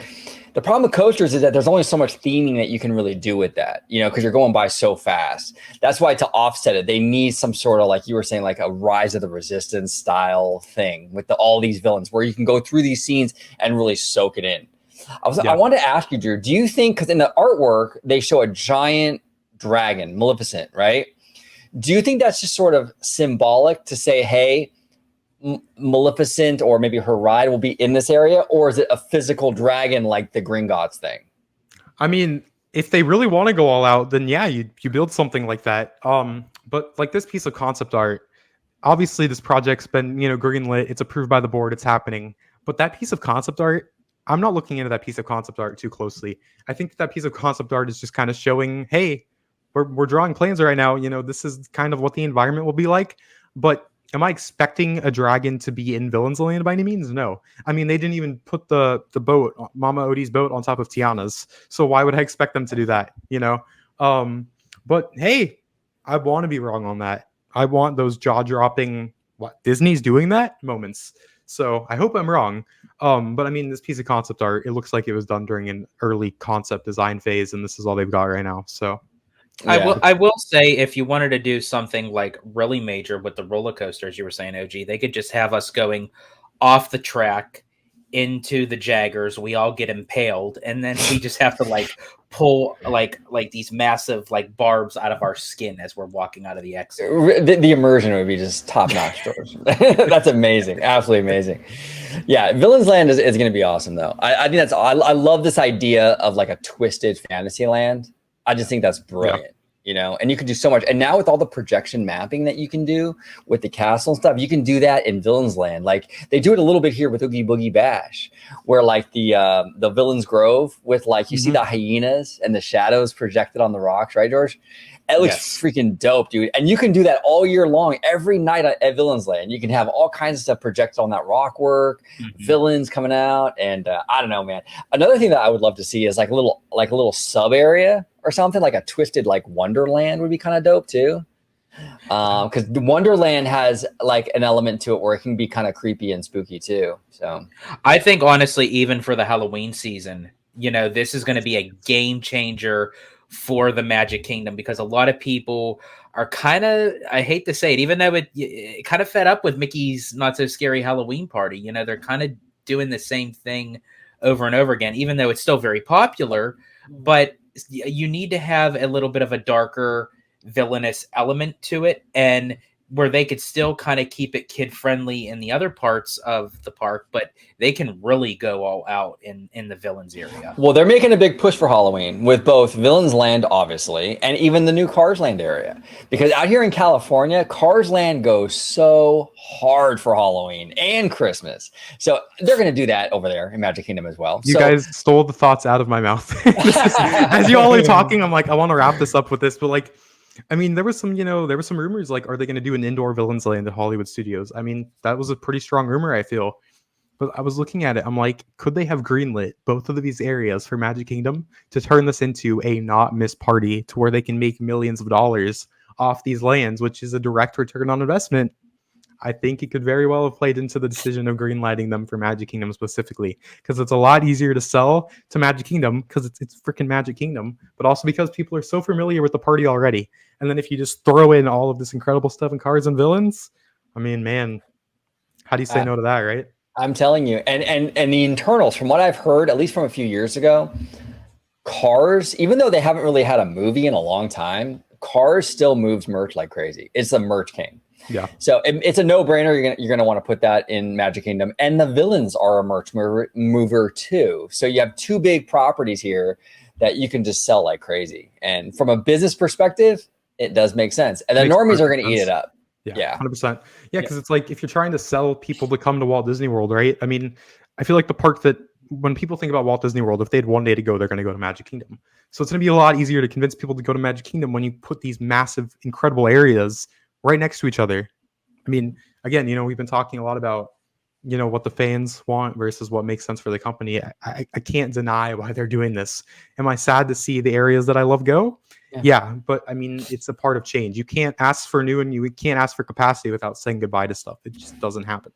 the problem with coasters is that there's only so much theming that you can really do with that, you know, because you're going by so fast. That's why to offset it, they need some sort of, like you were saying, like a Rise of the Resistance style thing with all these villains where you can go through these scenes and really soak it in. I wanted to ask you, Drew, do you think, because in the artwork, they show a giant dragon, Maleficent, right? Do you think that's just sort of symbolic to say, hey, Maleficent or maybe her ride will be in this area, or is it a physical dragon like the Gringotts thing? I mean, if they really want to go all out, then yeah, you build something like that. But like this piece of concept art, obviously this project's been, you know, greenlit, it's approved by the board, it's happening. But that piece of concept art, I'm not looking into that piece of concept art too closely. I think that piece of concept art is just kind of showing, hey, we're drawing plans right now. You know, this is kind of what the environment will be like. But am I expecting a dragon to be in Villain's Land by any means? No. I mean, they didn't even put the boat, Mama Odie's boat, on top of Tiana's. So why would I expect them to do that? You know. But hey, I want to be wrong on that. I want those jaw-dropping, what, Disney's doing that moments. So I hope I'm wrong. But I mean, this piece of concept art, it looks like it was done during an early concept design phase, and this is all they've got right now. So yeah. I will say, if you wanted to do something like really major with the roller coasters, you were saying, OG, they could just have us going off the track into the Jaggers. We all get impaled, and then we just have to like pull like these massive like barbs out of our skin as we're walking out of the exit. The immersion would be just top notch, George. That's amazing, absolutely amazing. Yeah, Villain's Land is going to be awesome, though. I think that's. I love this idea of like a twisted fantasy land. I just think that's brilliant. Yeah. You know, and you can do so much. And now with all the projection mapping that you can do with the castle and stuff, you can do that in Villain's Land. Like they do it a little bit here with Oogie Boogie Bash, where like the Villain's Grove with like you see the hyenas and the shadows projected on the rocks, right, George? It looks freaking dope, dude. And you can do that all year long, every night at Villain's Land. You can have all kinds of stuff projected on that rock work, villains coming out, and I don't know, man. Another thing that I would love to see is like a little sub area or something, like a twisted like Wonderland would be kind of dope too. Because Wonderland has like an element to it where it can be kind of creepy and spooky too. So I think honestly, even for the Halloween season, you know, this is going to be a game changer for the Magic Kingdom, because a lot of people are kind of, I hate to say it, even though it kind of fed up with Mickey's Not So Scary Halloween Party. You know, they're kind of doing the same thing over and over again, even though it's still very popular. But you need to have a little bit of a darker villainous element to it, and where they could still kind of keep it kid friendly in the other parts of the park, but they can really go all out in the villains area. Well, they're making a big push for Halloween with both Villains Land, obviously, and even the new Cars Land area. Because out here in California, Cars Land goes so hard for Halloween and Christmas. So they're going to do that over there in Magic Kingdom as well. You guys stole the thoughts out of my mouth. As you all are talking, I'm like, I want to wrap this up with this, but like, I mean, there was some rumors like, are they going to do an indoor Villains Land at Hollywood Studios? I mean, that was a pretty strong rumor, I feel. But I was looking at it, I'm like, could they have greenlit both of these areas for Magic Kingdom to turn this into a not miss party to where they can make millions of dollars off these lands, which is a direct return on investment? I think it could very well have played into the decision of greenlighting them for Magic Kingdom specifically, because it's a lot easier to sell to Magic Kingdom because it's freaking Magic Kingdom, but also because people are so familiar with the party already. And then if you just throw in all of this incredible stuff in Cars and Villains, I mean, man, how do you say no to that, right? I'm telling you, and the internals, from what I've heard, at least from a few years ago, Cars, even though they haven't really had a movie in a long time, Cars still moves merch like crazy. It's the merch king. Yeah. So it's a no-brainer. You're gonna want to put that in Magic Kingdom, and the villains are a merch mover too. So you have two big properties here that you can just sell like crazy. And from a business perspective, it does make sense. And the normies are going to eat it up. Yeah, 100%. Yeah, because it's like if you're trying to sell people to come to Walt Disney World, right? I mean, I feel like the park that when people think about Walt Disney World, if they had one day to go, they're going to go to Magic Kingdom. So it's going to be a lot easier to convince people to go to Magic Kingdom when you put these massive, incredible areas right next to each other. I mean, again, you know, we've been talking a lot about, you know, what the fans want versus what makes sense for the company. I can't deny why they're doing this. Am I sad to see the areas that I love go? Yeah, but I mean, it's a part of change. You can't ask for new and you can't ask for capacity without saying goodbye to stuff. It just doesn't happen.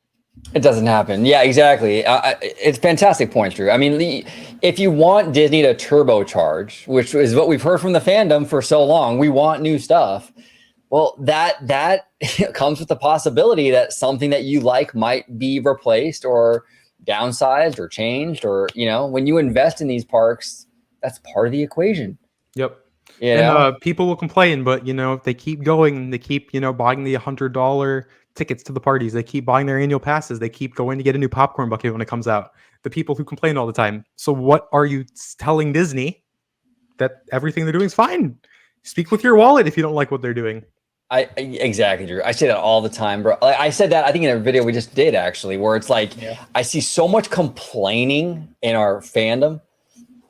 It doesn't happen. Yeah, exactly. It's fantastic points, Drew. I mean, if you want Disney to turbocharge, which is what we've heard from the fandom for so long, we want new stuff. Well, that comes with the possibility that something that you like might be replaced or downsized or changed, or, you know, when you invest in these parks, that's part of the equation. Yep. And people will complain, but, you know, if they keep going, they keep, you know, buying the $100 tickets to the parties, they keep buying their annual passes, they keep going to get a new popcorn bucket when it comes out. The people who complain all the time. So what are you telling Disney? That everything they're doing is fine. Speak with your wallet if you don't like what they're doing. Exactly, Drew. I say that all the time, bro. I said that, I think, in a video we just did, actually, where it's like, I see so much complaining in our fandom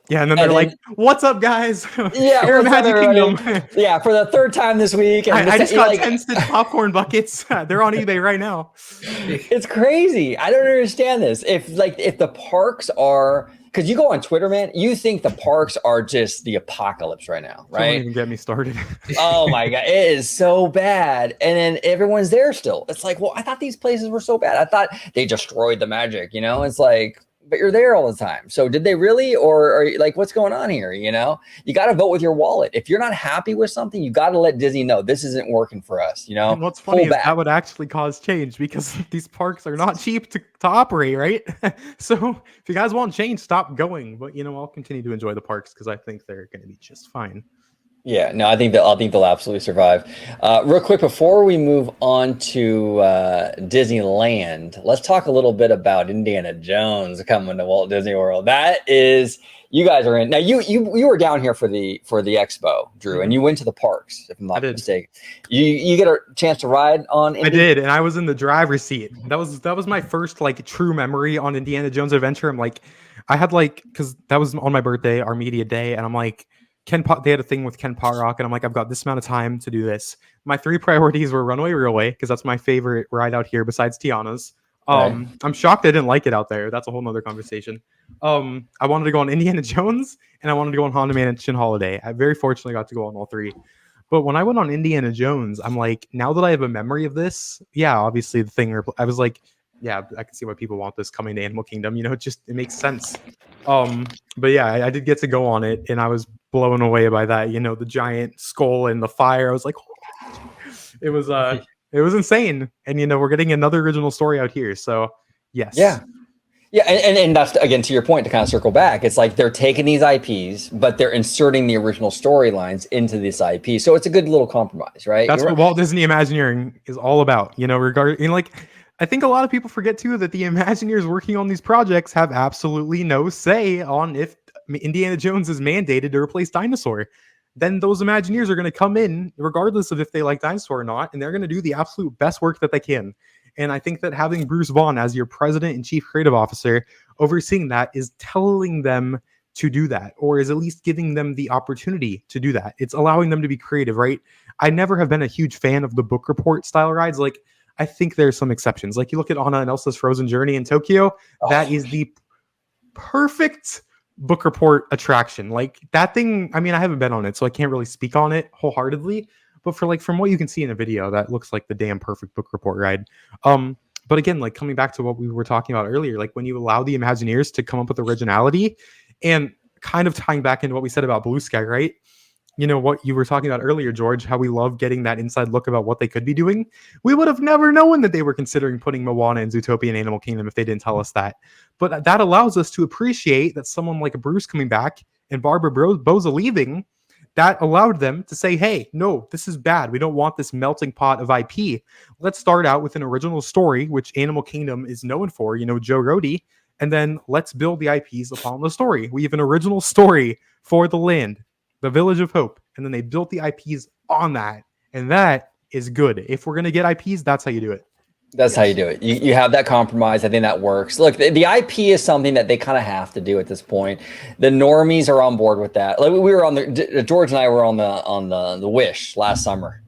Yeah, and then they're like, "What's up, guys? Yeah, We're Magic Kingdom." Yeah, for the third time this week. And I just got 10 Stitch popcorn buckets. They're on eBay right now. It's crazy. I don't understand this. If the parks are, because you go on Twitter, man, you think the parks are just the apocalypse right now, right? Don't even get me started. Oh my God, it is so bad. And then everyone's there still. It's like, well, I thought these places were so bad. I thought they destroyed the magic, It's like, but you're there all the time. So did they really? Or are you, like, what's going on here? You got to vote with your wallet. If you're not happy with something, you got to let Disney know this isn't working for us. And what's funny is that would actually cause change because these parks are not cheap to operate, right? So if you guys want change, stop going. But I'll continue to enjoy the parks because I think they're going to be just fine. Yeah, no, I think they'll absolutely survive. Real quick, before we move on to Disneyland, let's talk a little bit about Indiana Jones coming to Walt Disney World. That is, you guys are in now. You were down here for the expo, Drew, and you went to the parks, if I'm not mistaken. You get a chance to ride on Indy? I did, and I was in the driver's seat. That was my first true memory on Indiana Jones Adventure. I'm like, I had because that was on my birthday, our media day, and I'm like, they had a thing with Ken Potrock, and I'm like, I've got this amount of time to do this. My 3 priorities were Runaway Railway, because that's my favorite ride out here besides Tiana's. Right. I'm shocked I didn't like it out there. That's a whole nother conversation. I wanted to go on Indiana Jones, and I wanted to go on Haunted Mansion Holiday. I very fortunately got to go on all 3. But when I went on Indiana Jones, I'm like, now that I have a memory of this, yeah, obviously the thing, I was like, yeah, I can see why people want this coming to Animal Kingdom. It makes sense. But yeah, I did get to go on it, and I was blown away by that. The giant skull and the fire. I was like, oh, it was insane. And we're getting another original story out here. So yes, yeah, and that's, again, to your point, to kind of circle back. It's like they're taking these IPs, but they're inserting the original storylines into this IP. So it's a good little compromise, right? That's what Walt Disney Imagineering is all about. I think a lot of people forget too that the Imagineers working on these projects have absolutely no say on if Indiana Jones is mandated to replace Dinosaur. Then those Imagineers are going to come in regardless of if they like Dinosaur or not, and they're going to do the absolute best work that they can. And I think that having Bruce Vaughn as your president and chief creative officer overseeing that is telling them to do that, or is at least giving them the opportunity to do that. It's allowing them to be creative, right? I never have been a huge fan of the book report style rides. I think there's some exceptions. You look at Anna and Elsa's Frozen Journey in Tokyo. That is the perfect book report attraction. That thing, I haven't been on it, so I can't really speak on it wholeheartedly. But from what you can see in the video, that looks like the damn perfect book report ride. But again, coming back to what we were talking about earlier, when you allow the Imagineers to come up with originality and kind of tying back into what we said about Blue Sky, right? What you were talking about earlier, George, how we love getting that inside look about what they could be doing. We would have never known that they were considering putting Moana and Zootopia and Animal Kingdom if they didn't tell us that. But that allows us to appreciate that someone like Bruce coming back and Barbara Boza leaving, that allowed them to say, hey, no, this is bad. We don't want this melting pot of IP. Let's start out with an original story, which Animal Kingdom is known for, Joe Rohde, and then let's build the IPs upon the story. We have an original story for the land, the Village of Hope, and then they built the IPs on that, and that is good. If we're going to get IPs, that's how you do it. That's how you do it. You have that compromise. I think that works. Look, the IP is something that they kind of have to do at this point. The normies are on board with that. We were on George and I were on the Wish last summer.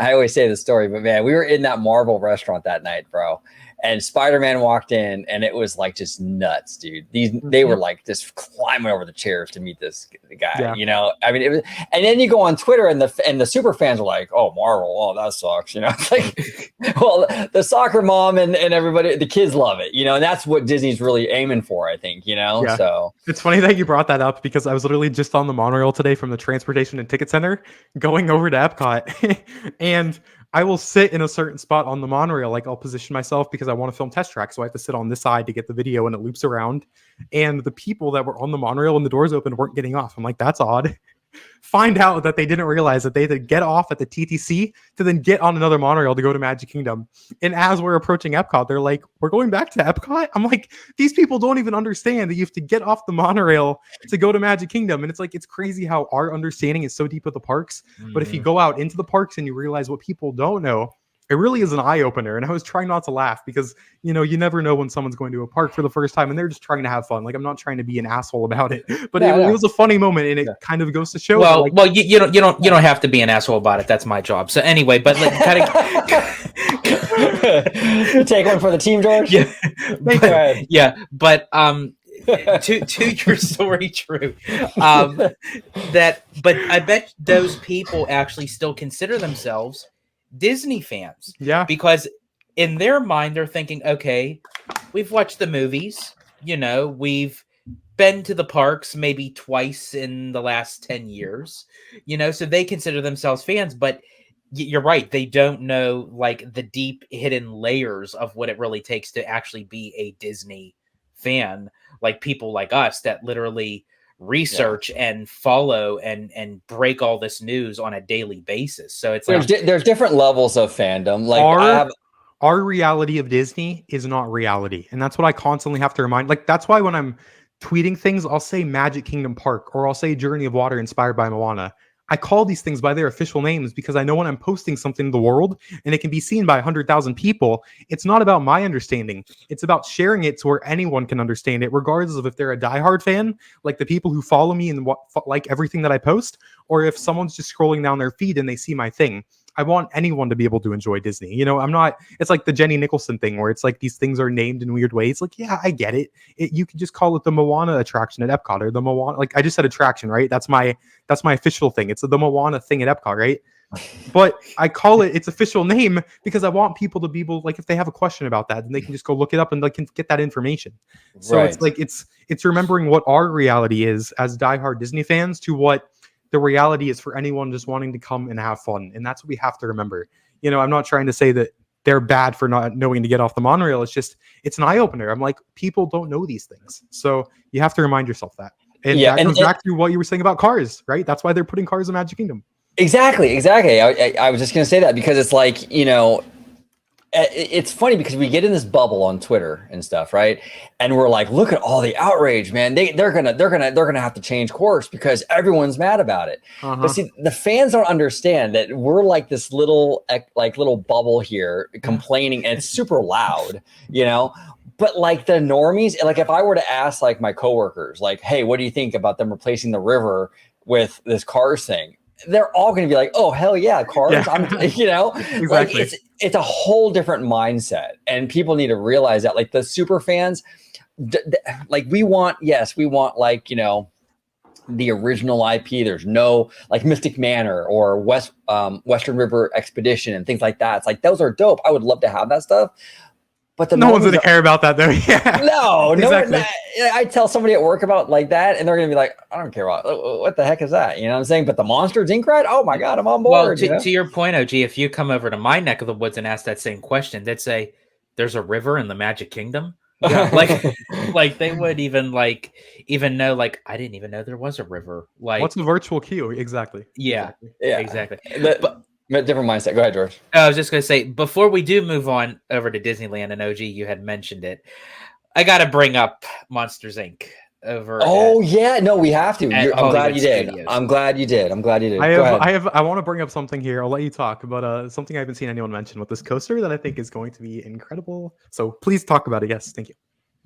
I always say the story, but man, we were in that Marvel restaurant that night, bro. And Spider-Man walked in, and it was just nuts, dude. They were just climbing over the chairs to meet this guy. Yeah. It was, and then you go on Twitter, and the super fans are like, "Oh, Marvel, oh, that sucks." It's well, the soccer mom and everybody, the kids love it, and that's what Disney's really aiming for, I think. Yeah. So it's funny that you brought that up because I was literally just on the monorail today from the Transportation and Ticket Center, going over to Epcot, and I will sit in a certain spot on the monorail. I'll position myself because I want to film Test Track. So I have to sit on this side to get the video and it loops around. And the people that were on the monorail when the doors opened weren't getting off. I'm like, that's odd. Find out that they didn't realize that they had to get off at the TTC to then get on another monorail to go to Magic Kingdom. And as we're approaching Epcot, they're like, we're going back to Epcot? I'm like, these people don't even understand that you have to get off the monorail to go to Magic Kingdom. And it's crazy how our understanding is so deep of the parks. But if you go out into the parks and you realize what people don't know, it really is an eye opener. And I was trying not to laugh because, you never know when someone's going to a park for the first time and they're just trying to have fun. Like, I'm not trying to be an asshole about it, but it was a funny moment, and it kind of goes to show. Well, you don't have to be an asshole about it. That's my job. So anyway, but like, kind of take one for the team, George. Yeah, but to your story, true. But I bet those people actually still consider themselves Disney fans. Yeah. Because in their mind, they're thinking, okay, we've watched the movies, we've been to the parks maybe twice in the last 10 years, so they consider themselves fans, but you're right. They don't know like the deep hidden layers of what it really takes to actually be a Disney fan. Like people like us that literally research and follow and break all this news on a daily basis. So it's there's different levels of fandom. Like our reality of Disney is not reality, and that's what I constantly have to remind. Like, that's why when I'm tweeting things, I'll say Magic Kingdom Park, or I'll say Journey of Water inspired by Moana. I call these things by their official names because I know when I'm posting something to the world and it can be seen by 100,000 people, it's not about my understanding. It's about sharing it to where anyone can understand it, regardless of if they're a diehard fan, like the people who follow me and like everything that I post, or if someone's just scrolling down their feed and they see my thing. I want anyone to be able to enjoy Disney. It's like the Jenny Nicholson thing where it's like these things are named in weird ways. Like, yeah, I get it. You could just call it the Moana attraction at Epcot, or the Moana, like I just said attraction, right? That's my official thing. It's the Moana thing at Epcot, right? But I call it its official name because I want people to be able, like, if they have a question about that, then they can just go look it up and they can get that information. So It's like, it's remembering what our reality is as diehard Disney fans to what the reality is for anyone just wanting to come and have fun. And that's what we have to remember. I'm not trying to say that they're bad for not knowing to get off the monorail. It's an eye opener. I'm like, people don't know these things. So you have to remind yourself that. And that comes back to what you were saying about Cars, right? That's why they're putting Cars in Magic Kingdom. Exactly. I was just going to say that because it's like, it's funny because we get in this bubble on Twitter and stuff, right? And we're like, look at all the outrage, man. They're gonna have to change course because everyone's mad about it. But see, the fans don't understand that we're like this little bubble here complaining, and it's super loud, But like the normies, like if I were to ask like my coworkers, like, hey, what do you think about them replacing the river with this Cars thing? They're all going to be like, oh, hell yeah, Cars. Yeah. Exactly. Like it's a whole different mindset. And people need to realize that, like the super fans, like we want like, the original IP. There's no like Mystic Manor or Western River Expedition and things like that. It's like, those are dope. I would love to have that stuff. But no one's going to care about that, though. Yeah. No, exactly. I tell somebody at work about like that, and they're going to be like, I don't care about what the heck is that? You know what I'm saying? But the Monsters Inc. ride, oh my God, I'm on board. Well, to your point, OG, if you come over to my neck of the woods and ask that same question, they'd say, there's a river in the Magic Kingdom? Yeah, like they would even know, like, I didn't even know there was a river. Like, what's a virtual queue? Exactly. Yeah, exactly. But different mindset. Go ahead, George. I was just going to say, before we do move on over to Disneyland, and OG, you had mentioned it, I got to bring up Monsters Inc. over. Oh, yeah. No, we have to. I'm glad you did. I'm glad you did. I want to bring up something here. I'll let you talk, but something I haven't seen anyone mention with this coaster that I think is going to be incredible. So please talk about it. Yes. Thank you.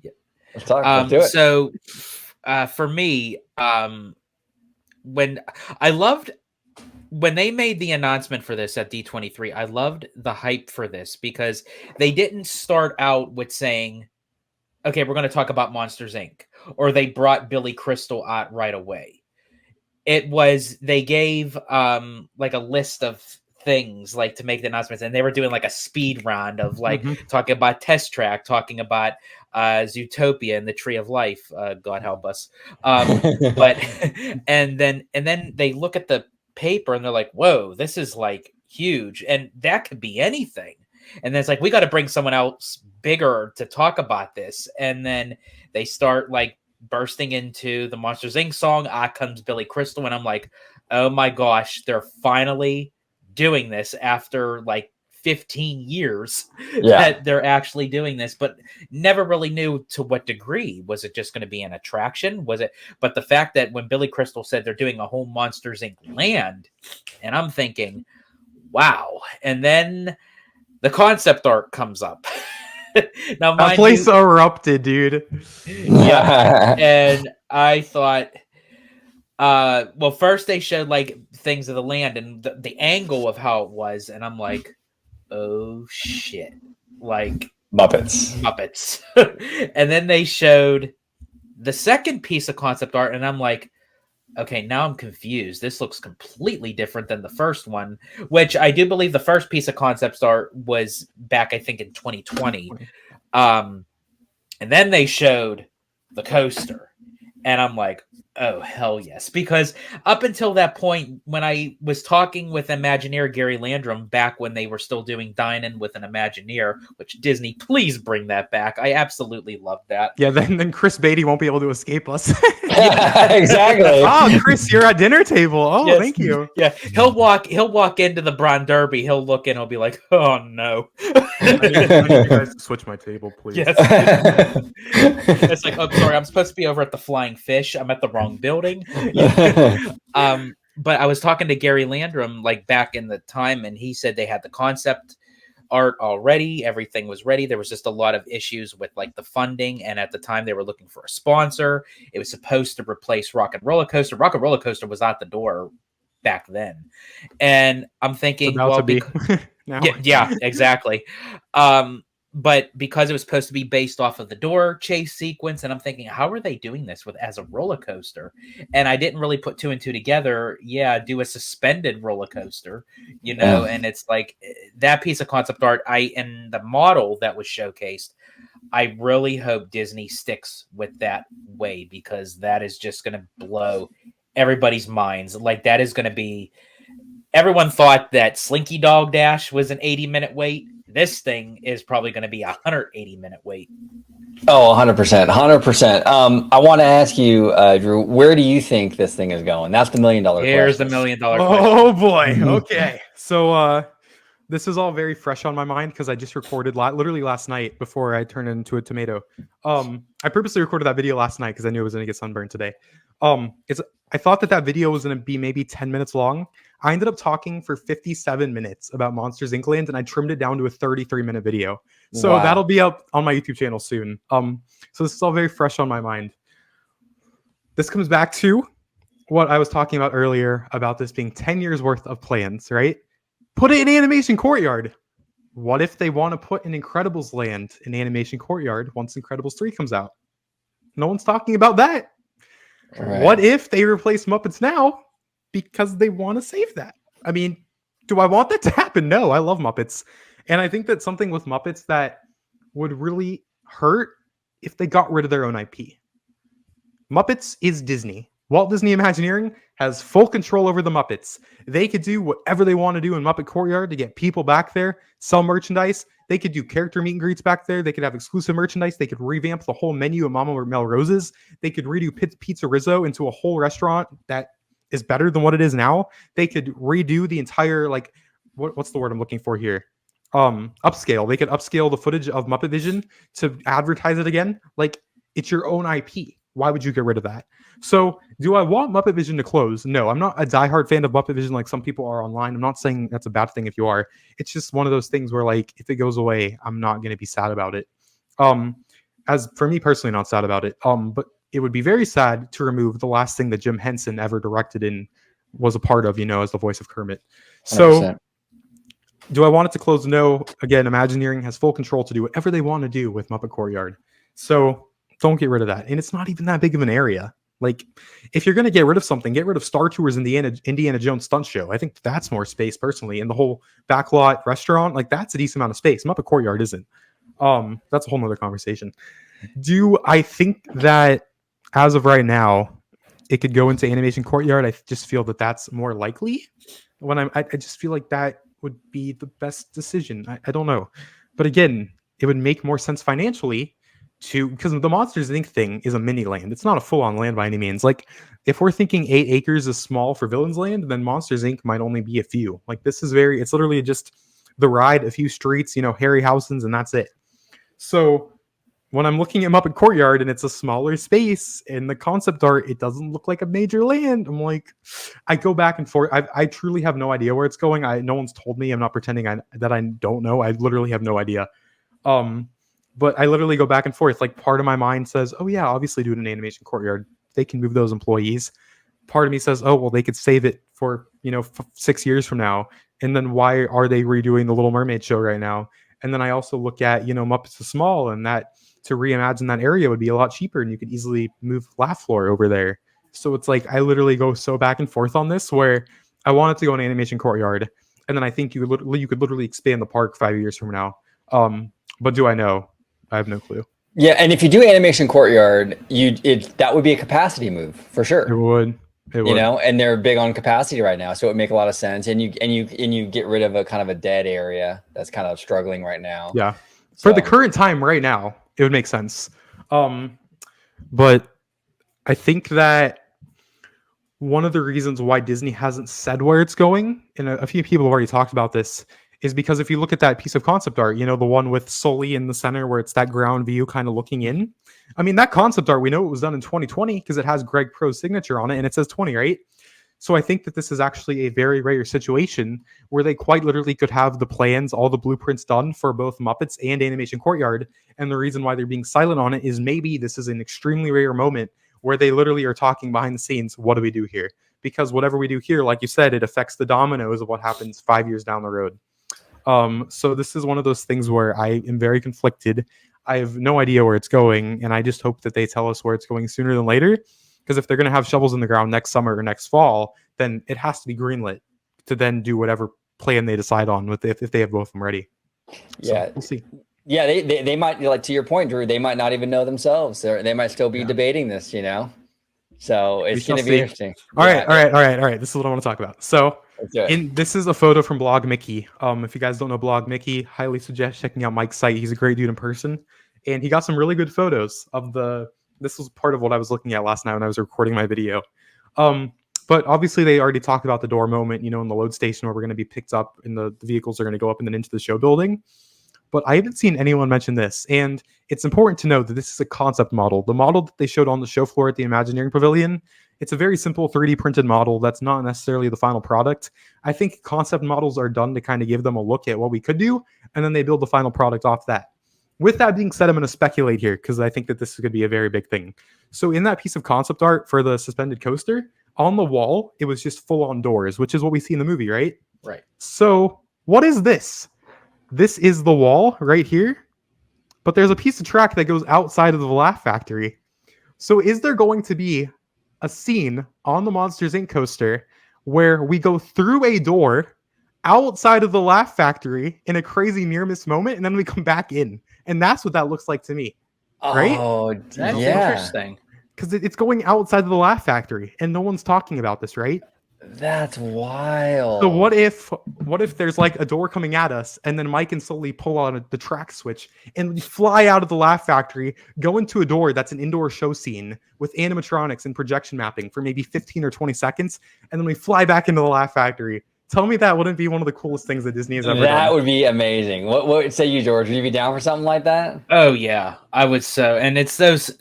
Yeah. Let's talk. Let's do it. So for me, when they made the announcement for this at D23, I loved the hype for this because they didn't start out with saying, okay, we're going to talk about Monsters, Inc., or they brought Billy Crystal out right away. It was, they gave like a list of things like to make the announcements, and they were doing like a speed round of like talking about Test Track, talking about Zootopia and the Tree of Life, God help us. But and then they look at the paper and they're like, whoa, this is like huge, and that could be anything. And then it's like, we got to bring someone else bigger to talk about this. And then they start like bursting into the Monsters Inc. song, Ah Comes Billy Crystal, and I'm like, oh my gosh, they're finally doing this after like 15 years that they're actually doing this, but never really knew to what degree. Was it just going to be an attraction? Was it? But the fact that when Billy Crystal said they're doing a whole Monsters Inc. land, and I'm thinking, wow. And then the concept art comes up. Now, that place erupted, dude. Yeah, and I thought, well, first they showed like things of the land and the angle of how it was, and I'm like, oh shit, like Muppets. And then they showed the second piece of concept art, and I'm like, okay, now I'm confused. This looks completely different than the first one, which I do believe the first piece of concept art was back, I think, in 2020. And then they showed the coaster, and I'm like, oh, hell yes. Because up until that point, when I was talking with Imagineer Gary Landrum back when they were still doing Dine-In with an Imagineer, which Disney, please bring that back. I absolutely love that. Yeah, then Chris Beatty won't be able to escape us. Yeah, exactly. Oh, Chris, you're at dinner table. Oh, yes. Thank you. Yeah, he'll walk into the Braun Derby. He'll look in. He'll be like, "Oh no!" I need you guys to switch my table, please. Yes. It's like, oh, sorry, I'm supposed to be over at the Flying Fish. I'm at the wrong building. But I was talking to Gary Landrum like back in the time, and he said they had the concept art already. Everything was ready. There was just a lot of issues with like the funding, and at the time they were looking for a sponsor. It was supposed to replace Rock and Roller Coaster. Rock and Roller Coaster was out the door back then, and I'm thinking, well, yeah, exactly. But because it was supposed to be based off of the door chase sequence, and I'm thinking, how are they doing this as a roller coaster? And I didn't really put two and two together. Yeah, do a suspended roller coaster, and it's like that piece of concept art. And the model that was showcased, I really hope Disney sticks with that way, because that is just going to blow everybody's minds. Like, that is going to be, everyone thought that Slinky Dog Dash was an 80-minute wait. This thing is probably going to be a 180-minute wait. Oh, 100%. 100%. I want to ask you, Drew, where do you think this thing is going? That's the $1 million question. Here's the $1 million question. Oh, boy. Okay. So this is all very fresh on my mind because I just recorded literally last night before I turned it into a tomato. I purposely recorded that video last night because I knew it was going to get sunburned today. I thought that video was going to be maybe 10 minutes long. I ended up talking for 57 minutes about Monsters Inc. Land, and I trimmed it down to a 33-minute video. So that'll be up on my YouTube channel soon. So this is all very fresh on my mind. This comes back to what I was talking about earlier about this being 10 years worth of plans, right? Put it in Animation Courtyard. What if they want to put an Incredibles Land in Animation Courtyard once Incredibles 3 comes out? No one's talking about that. Right. What if they replace Muppets Now because they want to save that? I mean, do I want that to happen? No, I love Muppets. And I think that something with Muppets that would really hurt if they got rid of their own IP. Muppets is Disney. Walt Disney Imagineering has full control over the Muppets. They could do whatever they want to do in Muppet Courtyard to get people back there, sell merchandise. They could do character meet and greets back there. They could have exclusive merchandise. They could revamp the whole menu of Mama Melrose's. They could redo Pizza Rizzo into a whole restaurant that is better than what it is now. They could redo the entire, like, what's the word I'm looking for here? Upscale. They could upscale the footage of Muppet Vision to advertise it again. Like, it's your own IP. Why would you get rid of that? So, do I want Muppet Vision to close? No, I'm not a diehard fan of Muppet Vision like some people are online. I'm not saying that's a bad thing if you are. It's just one of those things where, like, if it goes away, I'm not going to be sad about it. As for me personally, not sad about it. But it would be very sad to remove the last thing that Jim Henson ever directed and was a part of, as the voice of Kermit. So, 100%. Do I want it to close? No. Again, Imagineering has full control to do whatever they want to do with Muppet Courtyard. So don't get rid of that. And it's not even that big of an area. Like, if you're going to get rid of something, get rid of Star Tours and the Indiana Jones stunt show. I think that's more space personally. And the whole backlot restaurant, like, that's a decent amount of space. Muppet Courtyard isn't. That's a whole nother conversation. Do I think that as of right now, it could go into Animation Courtyard? I just feel that that's more likely. I just feel like that would be the best decision. I don't know. But again, it would make more sense financially because the Monsters Inc. thing is a mini land. It's not a full-on land by any means. Like, if we're thinking 8 acres is small for Villains Land, then Monsters Inc. might only be a few. Like, it's literally just the ride, a few streets, Harryhausen's, and that's it. So when I'm looking at Muppet Courtyard and it's a smaller space in the concept art, it doesn't look like a major land. I'm like, I go back and forth. I truly have no idea where it's going. No one's told me. I'm not pretending that I don't know. I literally have no idea. But I literally go back and forth. Like, part of my mind says, oh yeah, obviously do it in Animation Courtyard. They can move those employees. Part of me says, oh, well, they could save it for, 6 years from now. And then why are they redoing the Little Mermaid show right now? And then I also look at, Muppets is Small, and that to reimagine that area would be a lot cheaper, and you could easily move Laugh Floor over there. So it's like, I literally go so back and forth on this, where I want it to go in Animation Courtyard. And then I think you could literally expand the park 5 years from now. But do I know? I have no clue. Yeah, and if you do Animation Courtyard, that would be a capacity move for sure. It would. And they're big on capacity right now, so it would make a lot of sense. And you get rid of a kind of a dead area that's kind of struggling right now. Yeah, for the current time right now, it would make sense. But I think that one of the reasons why Disney hasn't said where it's going, and a few people have already talked about this, is because if you look at that piece of concept art, the one with Sully in the center where it's that ground view kind of looking in. I mean, that concept art, we know it was done in 2020 because it has Greg Pro's signature on it and it says 20, right? So I think that this is actually a very rare situation where they quite literally could have the plans, all the blueprints done for both Muppets and Animation Courtyard. And the reason why they're being silent on it is maybe this is an extremely rare moment where they literally are talking behind the scenes. What do we do here? Because whatever we do here, like you said, it affects the dominoes of what happens 5 years down the road. So this is one of those things where I am very conflicted. I have no idea where it's going, and I just hope that they tell us where it's going sooner than later. Because if they're going to have shovels in the ground next summer or next fall, then it has to be greenlit to then do whatever plan they decide on with if they have both of them ready. Yeah, so we'll see. Yeah, they might, like, to your point, Drew, they might not even know themselves. They might still be debating this, So it's going to be interesting. All right. This is what I want to talk about. So this is a photo from Blog Mickey. If you guys don't know Blog Mickey, highly suggest checking out Mike's site. He's a great dude in person. And he got some really good photos of this was part of what I was looking at last night when I was recording my video. But obviously they already talked about the door moment, in the load station where we're going to be picked up and the vehicles are going to go up and then into the show building. But I haven't seen anyone mention this. And it's important to know that this is a concept model. The model that they showed on the show floor at the Imagineering Pavilion, it's a very simple 3D printed model that's not necessarily the final product. I think concept models are done to kind of give them a look at what we could do, and then they build the final product off that. With that being said, I'm going to speculate here because I think that this is going to be a very big thing. So in that piece of concept art for the suspended coaster, on the wall, it was just full-on doors, which is what we see in the movie, right? Right. So what is this? This is the wall right here, but there's a piece of track that goes outside of the Laugh Factory. So is there going to be a scene on the Monsters, Inc. coaster where we go through a door outside of the Laugh Factory in a crazy near-miss moment, and then we come back in? And that's what that looks like to me, right? Oh, that's interesting. Because it's going outside of the Laugh Factory, and no one's talking about this, right? That's wild. So what if there's like a door coming at us, and then Mike and Sully pull out the track switch and we fly out of the Laugh Factory, go into a door that's an indoor show scene with animatronics and projection mapping for maybe 15 or 20 seconds, and then we fly back into the Laugh Factory. Tell me that wouldn't be one of the coolest things that Disney has ever done. That would be amazing. What say you, George? Would you be down for something like that? Oh yeah, I would so. And it's those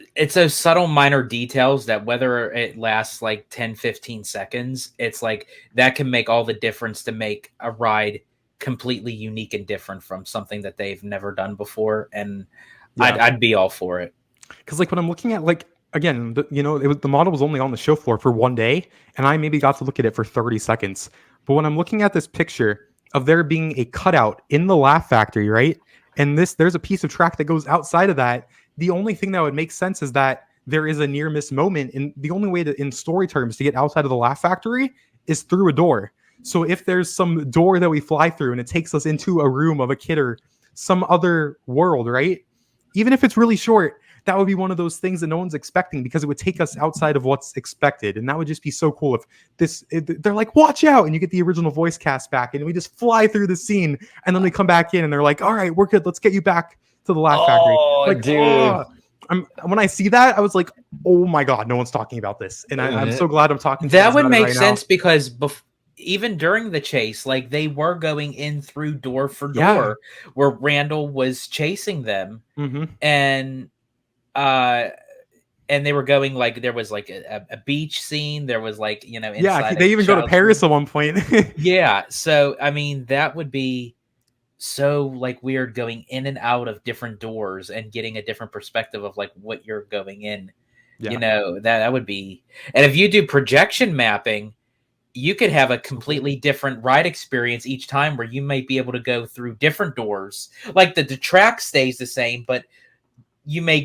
subtle minor details that whether it lasts like 10, 15 seconds, it's like that can make all the difference to make a ride completely unique and different from something that they've never done before. And I'd be all for it. Because like when I'm looking at again, the model was only on the show floor for one day, and I maybe got to look at it for 30 seconds. But when I'm looking at this picture of there being a cutout in the Laugh Factory, right? And there's a piece of track that goes outside of that. The only thing that would make sense is that there is a near miss moment. And the only way in story terms to get outside of the Laugh Factory is through a door. So if there's some door that we fly through and it takes us into a room of a kid or some other world, right? Even if it's really short, that would be one of those things that no one's expecting because it would take us outside of what's expected. And that would just be so cool if they're like, watch out. And you get the original voice cast back and we just fly through the scene and then they come back in and they're like, all right, we're good. Let's get you back to the Laugh Factory. Like, dude. When I see that, I was like, oh my God, no one's talking about this. And I'm so glad I'm talking. That would make sense because even during the chase, like they were going in through door for door where Randall was chasing them. Mm-hmm. And and they were going like there was like a beach scene. There was like yeah, they even go to Paris at one point. Yeah, so I mean that would be so like weird going in and out of different doors and getting a different perspective of like what you're going in. Yeah. That would be. And if you do projection mapping, you could have a completely different ride experience each time where you might be able to go through different doors. Like the track stays the same, but you may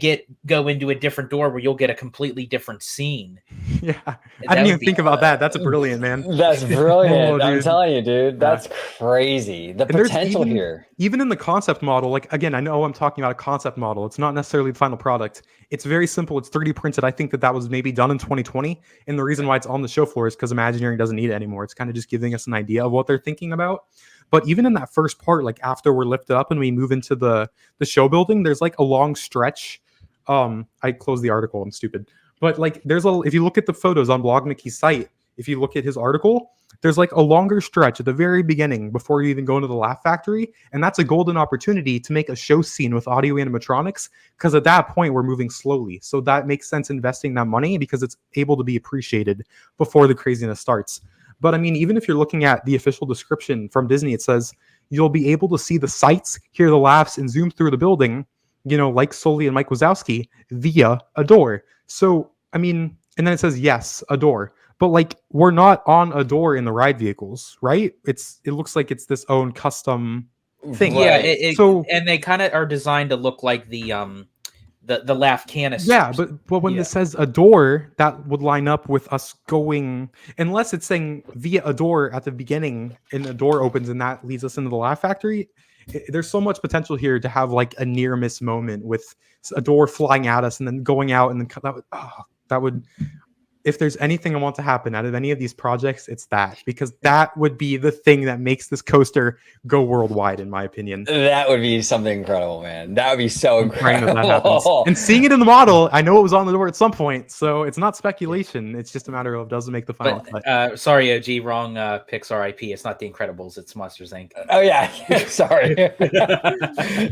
go into a different door where you'll get a completely different scene. Yeah, I didn't even think about that. That's brilliant, man. That's brilliant. I'm telling you, dude. That's crazy. The potential here. Even in the concept model, like, again, I know I'm talking about a concept model. It's not necessarily the final product. It's very simple. It's 3D printed. I think that was maybe done in 2020. And the reason why it's on the show floor is because Imagineering doesn't need it anymore. It's kind of just giving us an idea of what they're thinking about. But even in that first part, like after we're lifted up and we move into the show building, there's like a long stretch. I closed the article. I'm stupid. But like if you look at the photos on Blog Mickey's site, if you look at his article, there's like a longer stretch at the very beginning before you even go into the Laugh Factory. And that's a golden opportunity to make a show scene with audio animatronics, because at that point we're moving slowly. So that makes sense investing that money because it's able to be appreciated before the craziness starts. But I mean, even if you're looking at the official description from Disney, it says you'll be able to see the sights, hear the laughs, and zoom through the building, like Sully and Mike Wazowski, via a door. So, I mean, and then it says, yes, a door. But like, we're not on a door in the ride vehicles, right? It looks like it's this own custom thing. Yeah, and they kind of are designed to look like the laugh canisters. Yeah, but when it says a door, that would line up with us going, unless it's saying via a door at the beginning and the door opens and that leads us into the Laugh Factory. There's so much potential here to have like a near miss moment with a door flying at us and then going out, and then that would if there's anything I want to happen out of any of these projects, it's that, because that would be the thing that makes this coaster go worldwide, in my opinion. That would be something incredible, man. That would be so incredible. That happens. And seeing it in the model, I know it was on the door at some point, so it's not speculation. It's just a matter of does it make the final cut. Sorry, OG, wrong Pixar IP. It's not The Incredibles. It's Monsters, Inc. Oh yeah, sorry.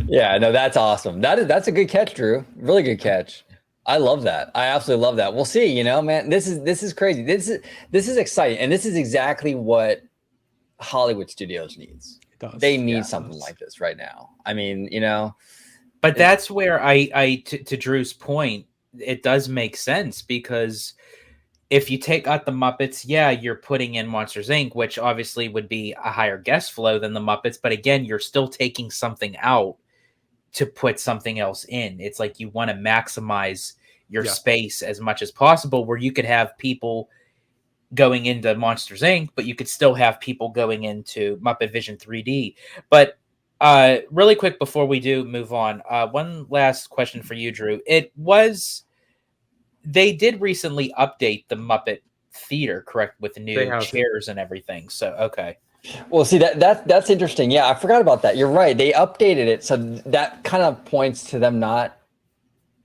Yeah, no, that's awesome. That's a good catch, Drew. Really good catch. I love that. I absolutely love that. We'll see, man, this is crazy. This is exciting. And this is exactly what Hollywood studios needs. They need something like this right now. I mean, but that's where to Drew's point, it does make sense, because if you take out the Muppets, you're putting in Monsters, Inc., which obviously would be a higher guest flow than the Muppets. But again, you're still taking something out to put something else in. It's like you want to maximize your space as much as possible, where you could have people going into Monsters, Inc., but you could still have people going into Muppet Vision 3D. But really quick before we do move on, one last question for you, Drew. They did recently update the Muppet Theater, correct, with new chairs and everything. So, okay. Well, see, that's interesting. Yeah, I forgot about that. You're right. They updated it, so that kind of points to them not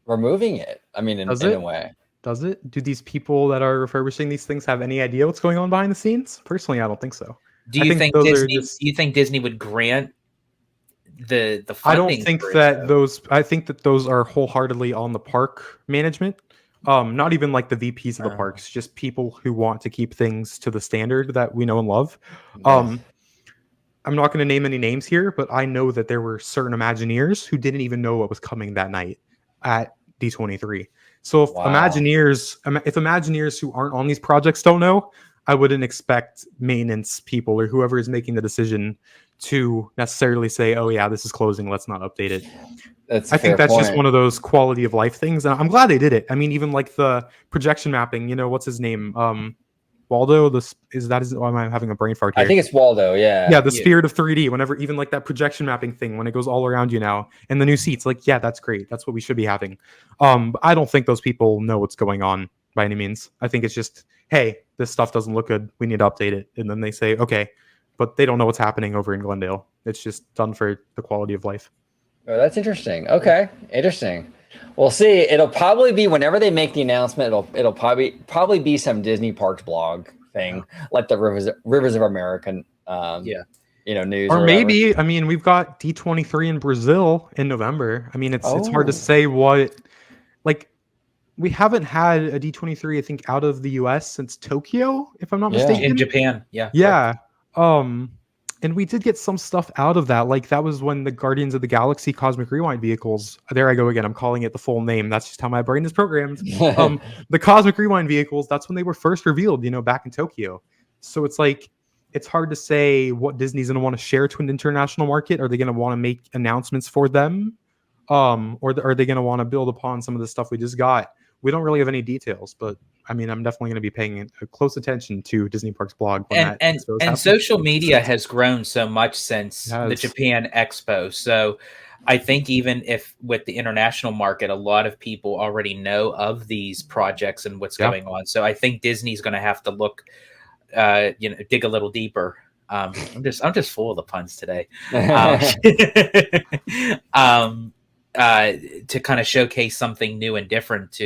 removing it. I mean, in a way. Does it? Do these people that are refurbishing these things have any idea what's going on behind the scenes? Personally, I don't think so. Do you think Disney would grant the funding? I don't think that those. I think that those are wholeheartedly on the park management. Not even like the VPs of the parks, just people who want to keep things to the standard that we know and love. I'm not going to name any names here, but I know that there were certain Imagineers who didn't even know what was coming that night at D23. So if Imagineers who aren't on these projects don't know, I wouldn't expect maintenance people or whoever is making the decision to necessarily say, "Oh yeah, this is closing. Let's not update it." I think that's just one of those quality of life things. And I'm glad they did it. I mean, even like the projection mapping, what's his name? Waldo, why am I having a brain fart here? I think it's Waldo, yeah. Yeah, the spirit of 3D, whenever even like that projection mapping thing, when it goes all around you now, and the new seats, like, yeah, that's great. That's what we should be having. But I don't think those people know what's going on by any means. I think it's just, hey, this stuff doesn't look good. We need to update it. And then they say, okay, but they don't know what's happening over in Glendale. It's just done for the quality of life. Oh, that's interesting. Okay, interesting. We'll see. It'll probably be whenever they make the announcement. It'll probably be some Disney Parks blog thing, like the Rivers of America, news. Or maybe, I mean, we've got D23 in Brazil in November. I mean, it's hard to say what like we haven't had a D23, I think, out of the US since Tokyo, if I'm not mistaken. In Japan, yeah. Yeah. And we did get some stuff out of that. Like that was when the Guardians of the Galaxy Cosmic Rewind vehicles. There I go again. I'm calling it the full name. That's just how my brain is programmed. The Cosmic Rewind vehicles, that's when they were first revealed, back in Tokyo. So it's like, it's hard to say what Disney's going to want to share to an international market. Are they going to want to make announcements for them? Or are they going to want to build upon some of the stuff we just got? We don't really have any details, but I mean, I'm definitely going to be paying close attention to Disney Parks blog. And social media has grown so much since the Japan Expo. So I think even if with the international market, a lot of people already know of these projects and what's going on. So I think Disney's going to have to look, dig a little deeper. I'm just full of the puns today. To kind of showcase something new and different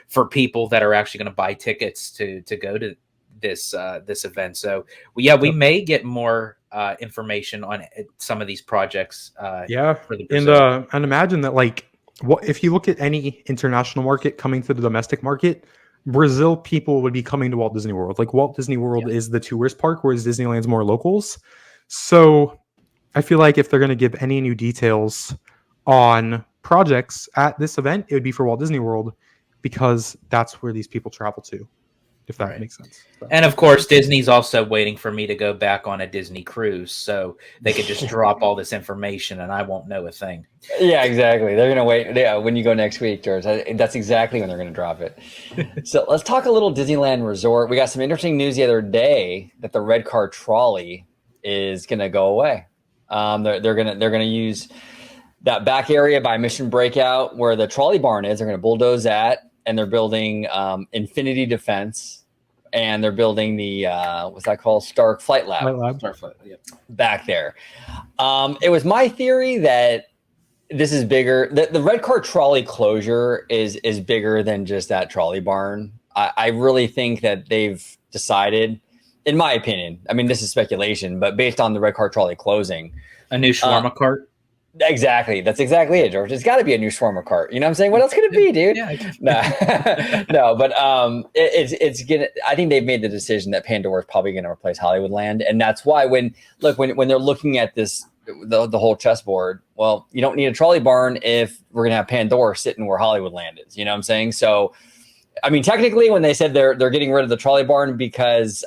for people that are actually going to buy tickets to go to this event. So we may get more information on some of these projects. For the Brazil. And imagine that, like, what if you look at any international market coming to the domestic market, Brazil people would be coming to Walt Disney World. Like Walt Disney World is the tourist park, whereas Disneyland's more locals. So I feel like if they're going to give any new details on projects at this event, it would be for Walt Disney World, because that's where these people travel to, if that makes sense. So. And of course, Disney's also waiting for me to go back on a Disney cruise, so they could just drop all this information and I won't know a thing. Yeah, exactly. They're going to wait. Yeah, when you go next week, George, that's exactly when they're going to drop it. So let's talk a little Disneyland Resort. We got some interesting news the other day that the red car trolley is going to go away. They're going to use that back area by Mission Breakout where the trolley barn is. They're going to bulldoze that, and they're building Infinity Defense, and they're building the what's that called? Stark Flight Lab. Stark Flight, back there. It was my theory that this is bigger. The red car trolley closure is bigger than just that trolley barn. I really think that they've decided, in my opinion, I mean, this is speculation, but based on the red car trolley closing, a new shawarma cart. Exactly. That's exactly it, George. It's got to be a new shawarma cart. You know what I'm saying? What else could it be, dude? No, but it's gonna. I think they've made the decision that Pandora is probably going to replace Hollywoodland, and that's why when they're looking at this, the whole chessboard. Well, you don't need a trolley barn if we're going to have Pandora sitting where Hollywoodland is. You know what I'm saying? So, I mean, technically, when they said they're getting rid of the trolley barn because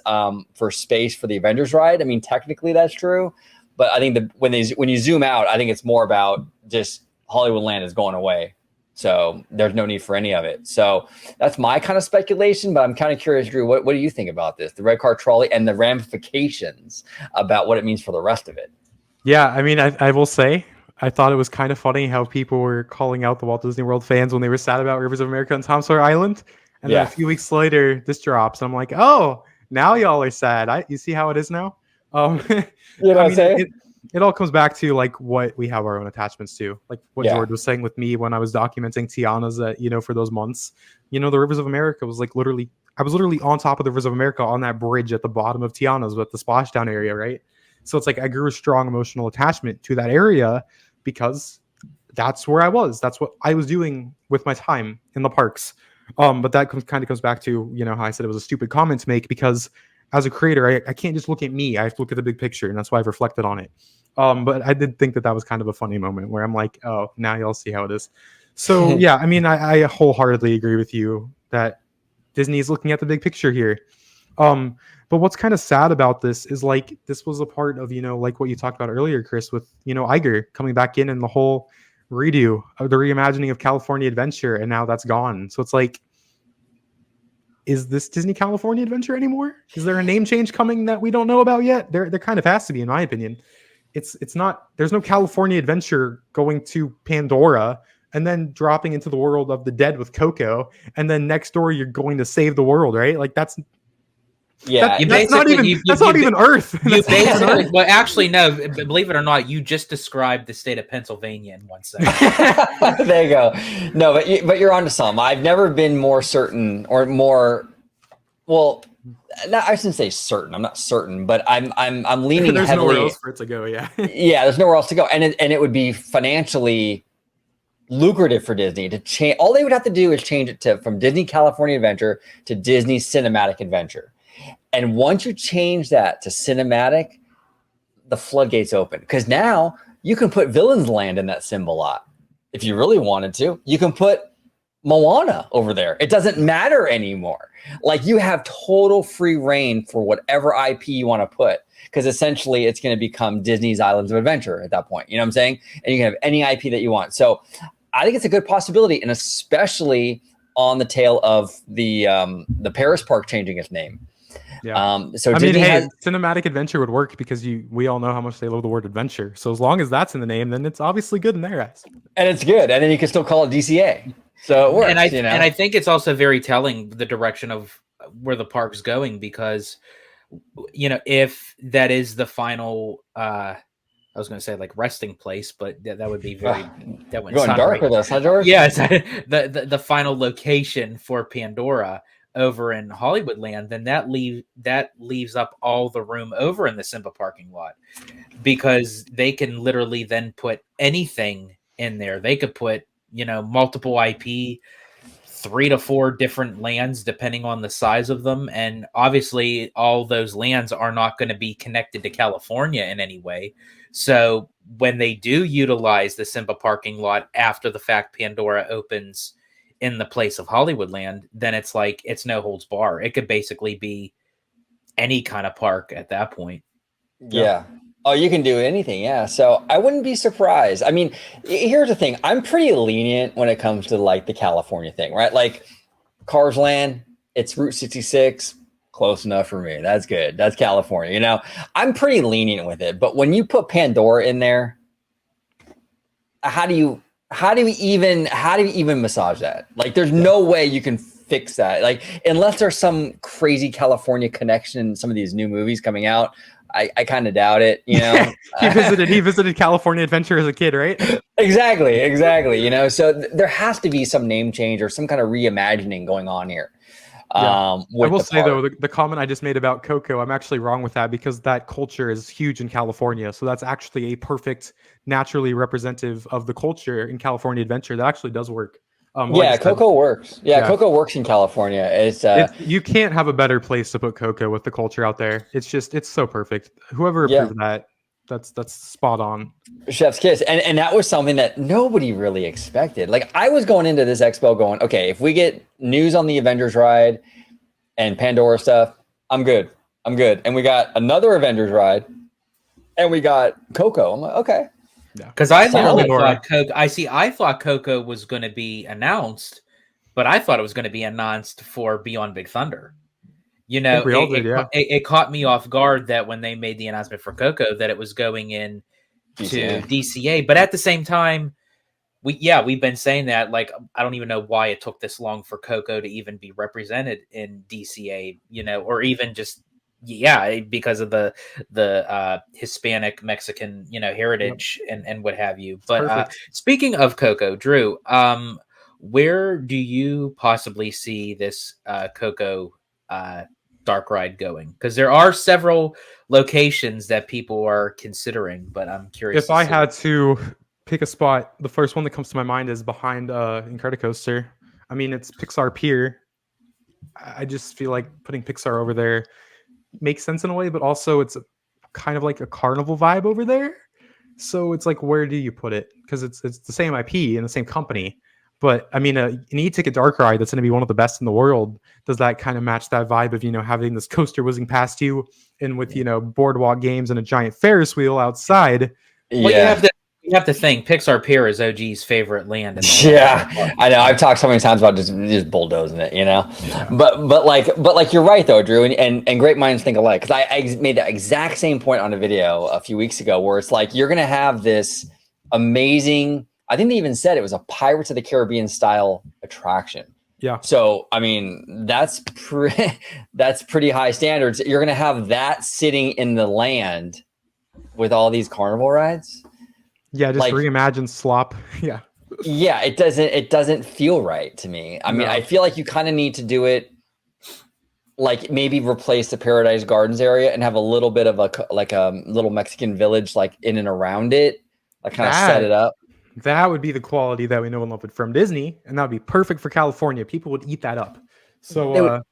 for space for the Avengers ride, I mean, technically that's true. But I think when you zoom out, I think it's more about just Hollywoodland is going away. So there's no need for any of it. So that's my kind of speculation, but I'm kind of curious, Drew, what do you think about this? The red car trolley and the ramifications about what it means for the rest of it. Yeah, I mean, I will say, I thought it was kind of funny how people were calling out the Walt Disney World fans when they were sad about Rivers of America and Tom Sawyer Island. And then a few weeks later, this drops. And I'm like, oh, now y'all are sad. You see how it is now? You know what I'm saying? It all comes back to like what we have our own attachments to, like what George was saying with me when I was documenting Tiana's that, for those months, the Rivers of America was like I was literally on top of the Rivers of America on that bridge at the bottom of Tiana's with the splashdown area. Right. So it's like, I grew a strong emotional attachment to that area because that's where I was. That's what I was doing with my time in the parks. But that kind of comes back to, how I said it was a stupid comment to make, because as a creator, I can't just look at me. I have to look at the big picture, and that's why I've reflected on it. But I did think that was kind of a funny moment where I'm like, oh, now y'all see how it is. So, yeah, I mean, I wholeheartedly agree with you that Disney is looking at the big picture here. But what's kind of sad about this is, like, this was a part of, like what you talked about earlier, Chris, with, Iger coming back in and the whole redo of the reimagining of California Adventure, and now that's gone. So it's like, is this Disney California Adventure anymore? Is there a name change coming that we don't know about yet? There kind of has to be, in my opinion. It's not. There's no California Adventure going to Pandora and then dropping into the world of the dead with Coco, and then next door you're going to save the world, right? Like that's that's not even Earth. You basically, well, actually, no. Believe it or not, you just described the state of Pennsylvania in 1 second. There you go. No, but you're onto something. I've never been more certain or more. Well, I shouldn't say certain. I'm not certain, but I'm leaning there's heavily. Nowhere else for it to go. Yeah. Yeah, there's nowhere else to go, and it would be financially lucrative for Disney to change. All they would have to do is change it from Disney California Adventure to Disney Cinematic Adventure. And once you change that to cinematic, the floodgates open, because now you can put Villains Land in that symbol lot if you really wanted to. You can put Moana over there. It doesn't matter anymore. Like, you have total free reign for whatever IP you want to put, because essentially it's going to become Disney's Islands of Adventure at that point. You know what I'm saying? And you can have any IP that you want. So I think it's a good possibility, and especially on the tail of the Paris park changing its name. Yeah. So I mean, hey, cinematic adventure would work because we all know how much they love the word adventure. So as long as that's in the name, then it's obviously good in their eyes. And it's good. And then you can still call it DCA. So it works. And I think it's also very telling the direction of where the park's going, because, you know, if that is the final, I was going to say like resting place, but that would be very that would going dark with us, huh, George? Yeah, the final location for Pandora over in Hollywoodland, then that leaves up all the room over in the Simba parking lot, because they can literally then put anything in there. They could put, you know, multiple IP, 3 to 4 different lands depending on the size of them, and obviously all those lands are not going to be connected to California in any way. So when they do utilize the Simba parking lot after the fact, Pandora opens in the place of Hollywoodland, then it's like it's no holds bar. It could basically be any kind of park at that point. Yeah. Oh, you can do anything. Yeah. So I wouldn't be surprised. I mean, here's the thing. I'm pretty lenient when it comes to like the California thing, right? Like Cars Land, it's Route 66. Close enough for me. That's good. That's California. You know, I'm pretty lenient with it. But when you put Pandora in there, how do you even massage that? Like, there's no way you can fix that. Like, unless there's some crazy California connection in some of these new movies coming out, I kind of doubt it, you know. he visited California Adventure as a kid, right? Exactly. You know, so there has to be some name change or some kind of reimagining going on here. Yeah. I will say though, the comment I just made about Coco, I'm actually wrong with that, because that culture is huge in California. So that's actually a perfect, naturally representative of the culture in California Adventure. That actually does work. Coco works. Yeah, Coco works in California. It's you can't have a better place to put Coco with the culture out there. It's so perfect. Whoever approved that, that's spot on. Chef's kiss. And that was something that nobody really expected. Like, I was going into this expo going, okay, if we get news on the Avengers ride and Pandora stuff, I'm good. And we got another Avengers ride and we got Coco. I'm like, okay. Because I literally thought Coco. I thought Coco was going to be announced, but I thought it was going to be announced for Beyond Big Thunder. You know, it caught me off guard that when they made the announcement for Coco that it was going in to DCA. But at the same time, we've been saying that. Like, I don't even know why it took this long for Coco to even be represented in DCA. You know, or even just. Yeah, because of the Hispanic Mexican, you know, heritage and what have you. But speaking of Coco, Drew, where do you possibly see this Coco dark ride going? Because there are several locations that people are considering, but I'm curious. If I had to pick a spot, the first one that comes to my mind is behind Incredicoaster. I mean, it's Pixar Pier. I just feel like putting Pixar over there makes sense in a way, but also it's kind of like a carnival vibe over there. So it's like, where do you put it? Because it's the same IP and the same company. But I mean, an e-ticket dark ride that's going to be one of the best in the world. Does that kind of match that vibe of, you know, having this coaster whizzing past you and with, you know, boardwalk games and a giant Ferris wheel outside? Well, you have to think Pixar Pier is OG's favorite land. I know. I've talked so many times about just bulldozing it, you know. Yeah. But like you're right though, Drew, and great minds think alike. Because I made that exact same point on a video a few weeks ago, where it's like you're gonna have this amazing. I think they even said it was a Pirates of the Caribbean style attraction. Yeah. So I mean, that's pretty high standards. You're gonna have that sitting in the land with all these carnival rides. Yeah, just like, reimagine slop. Yeah. Yeah, it doesn't feel right to me. I mean, I feel like you kind of need to do it like maybe replace the Paradise Gardens area and have a little bit of a little Mexican village like in and around it, like kind of set it up. That would be the quality that we know and love it from Disney, and that would be perfect for California. People would eat that up. So,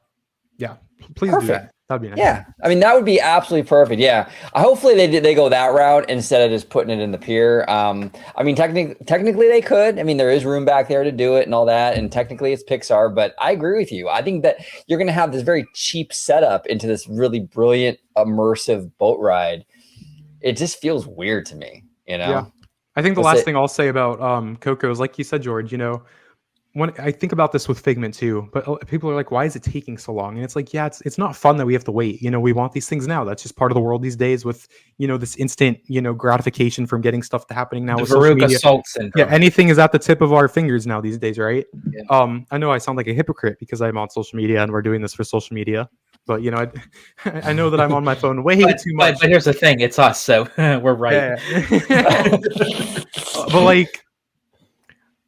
yeah, please do that. That'd be nice. Yeah, I mean that would be absolutely perfect. Yeah, hopefully they go that route instead of just putting it in the pier. I mean technically they could. I mean there is room back there to do it and all that, and technically it's Pixar. But I agree with you. I think that you're going to have this very cheap setup into this really brilliant immersive boat ride. It just feels weird to me, you know. Yeah. I think the last thing I'll say about Coco is, like you said, George, you know, when I think about this with Figment too, but people are like, why is it taking so long? And it's like, yeah, it's not fun that we have to wait. You know, we want these things now. That's just part of the world these days with, you know, this instant, you know, gratification from getting stuff to happening now with social media. Yeah, anything is at the tip of our fingers now these days, right? Yeah. I know I sound like a hypocrite because I'm on social media and we're doing this for social media. But, you know, I know that I'm on my phone way too much. But here's the thing. It's us, so we're right. Yeah. But, like,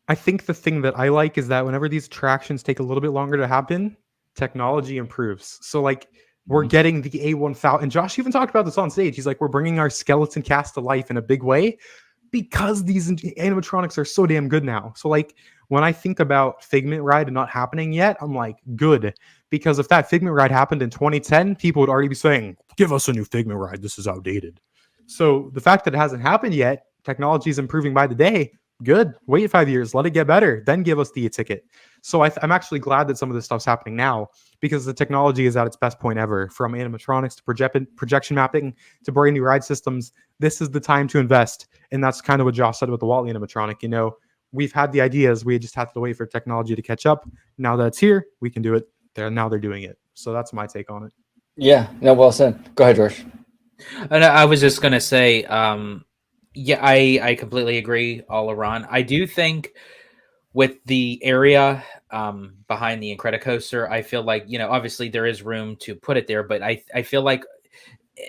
I think the thing that I like is that whenever these attractions take a little bit longer to happen, technology improves. So, like, we're getting the A1000. And Josh even talked about this on stage. He's like, we're bringing our skeleton cast to life in a big way because these animatronics are so damn good now. So, like, when I think about Figment Ride not happening yet, I'm like, good. Because if that Figment Ride happened in 2010, people would already be saying, give us a new Figment Ride. This is outdated. So the fact that it hasn't happened yet, technology is improving by the day. Good. Wait 5 years. Let it get better. Then give us the ticket. So I'm actually glad that some of this stuff's happening now because the technology is at its best point ever. From animatronics to projection mapping to brand new ride systems, this is the time to invest. And that's kind of what Josh said with the Walt animatronic. You know, we've had the ideas. We just have to wait for technology to catch up. Now that it's here, we can do it. Now they're doing it. So that's my take on it. Yeah. No, well said. Go ahead, George. And I was just going to say, yeah, I completely agree all around. I do think with the area behind the Incredicoaster, I feel like, you know, obviously there is room to put it there, but I feel like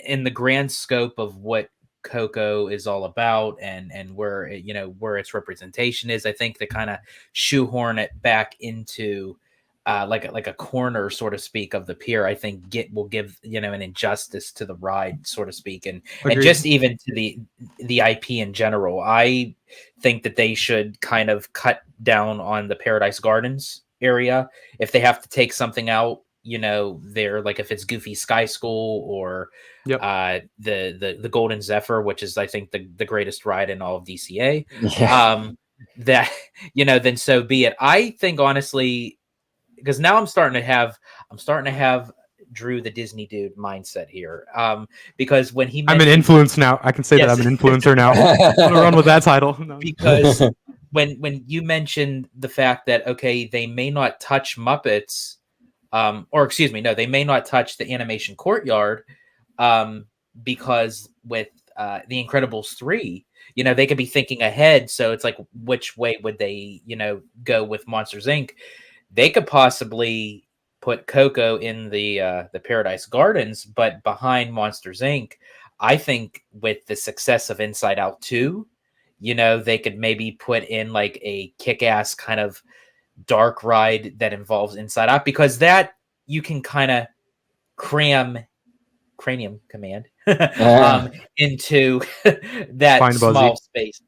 in the grand scope of what Coco is all about and where, you know, where its representation is, I think to kind of shoehorn it back into like a corner, so to speak, of the pier, I think will give, you know, an injustice to the ride, so to speak, and just even to the IP in general. I think that they should kind of cut down on the Paradise Gardens area if they have to take something out. You know, they're like if it's Goofy Sky School or the Golden Zephyr, which is I think the greatest ride in all of DCA. Yeah. That, you know, then so be it. I think honestly, because now I'm starting to have Drew the Disney dude mindset here. Because when he I'm an influence now. I can say that I'm an influencer now. I'm gonna run with that title. No. Because when you mentioned the fact that okay, they may not touch Muppets, or excuse me, no, they may not touch the animation courtyard, because with the Incredibles 3, you know, they could be thinking ahead. So it's like, which way would they, you know, go with Monsters Inc.? They could possibly put Coco in the Paradise Gardens, but behind Monsters Inc., I think with the success of Inside Out 2, you know, they could maybe put in like a kick-ass kind of dark ride that involves Inside Out, because that you can kind of cram Cranium Command into that small space.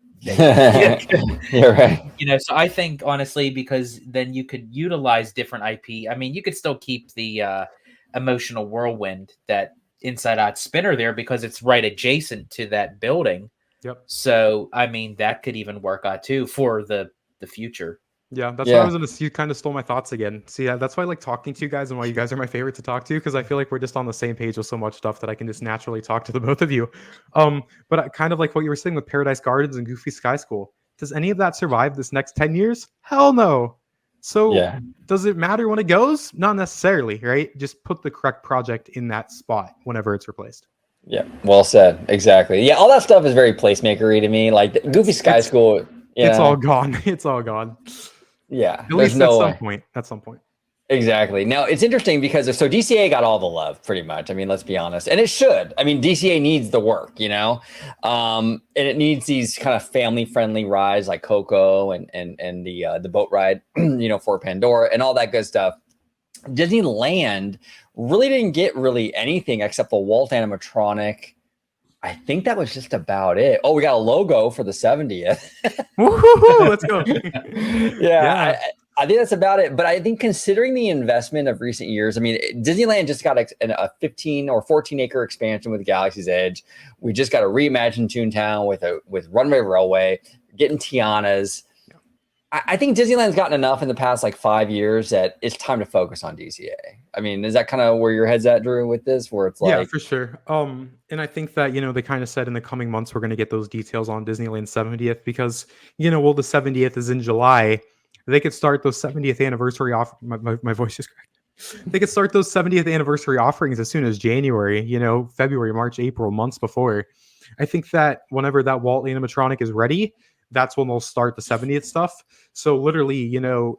You're right. You know, so I think honestly, because then you could utilize different IP. I mean, you could still keep the emotional whirlwind that Inside Out Spinner there because it's right adjacent to that building. Yep. So I mean, that could even work out too for the future. Yeah, that's why I was gonna. You kind of stole my thoughts again. See, that's why I like talking to you guys and why you guys are my favorite to talk to, because I feel like we're just on the same page with so much stuff that I can just naturally talk to the both of you. But I kind of like what you were saying with Paradise Gardens and Goofy Sky School. Does any of that survive this next 10 years? Hell no. So does it matter when it goes? Not necessarily, right? Just put the correct project in that spot whenever it's replaced. Yeah, well said. Exactly. Yeah, all that stuff is very placemakery to me. Like Goofy Sky School. Yeah. It's all gone. It's all gone. Yeah. At least at some point. Exactly. Now it's interesting because DCA got all the love pretty much. I mean, let's be honest. And it should. I mean, DCA needs the work, you know? And it needs these kind of family-friendly rides like Coco and the boat ride, you know, for Pandora and all that good stuff. Disneyland really didn't get anything except the Walt animatronic. I think that was just about it. Oh, we got a logo for the 70th. Woo-hoo-hoo, let's go. Yeah. I think that's about it. But I think considering the investment of recent years, I mean, Disneyland just got a 15 or 14 acre expansion with Galaxy's Edge. We just got a reimagined Toontown with Runway Railway, getting Tiana's. I think Disneyland's gotten enough in the past like 5 years that it's time to focus on DCA. I mean, is that kind of where your head's at, Drew, with this? Where it's like, yeah, for sure. And I think that they kind of said in the coming months we're going to get those details on Disneyland 70th because the 70th is in July. They could start those 70th anniversary off. My voice just cracked. They could start those 70th anniversary offerings as soon as January. February, March, April, months before. I think that whenever that Walt animatronic is ready, that's when they'll start the 70th stuff. So literally,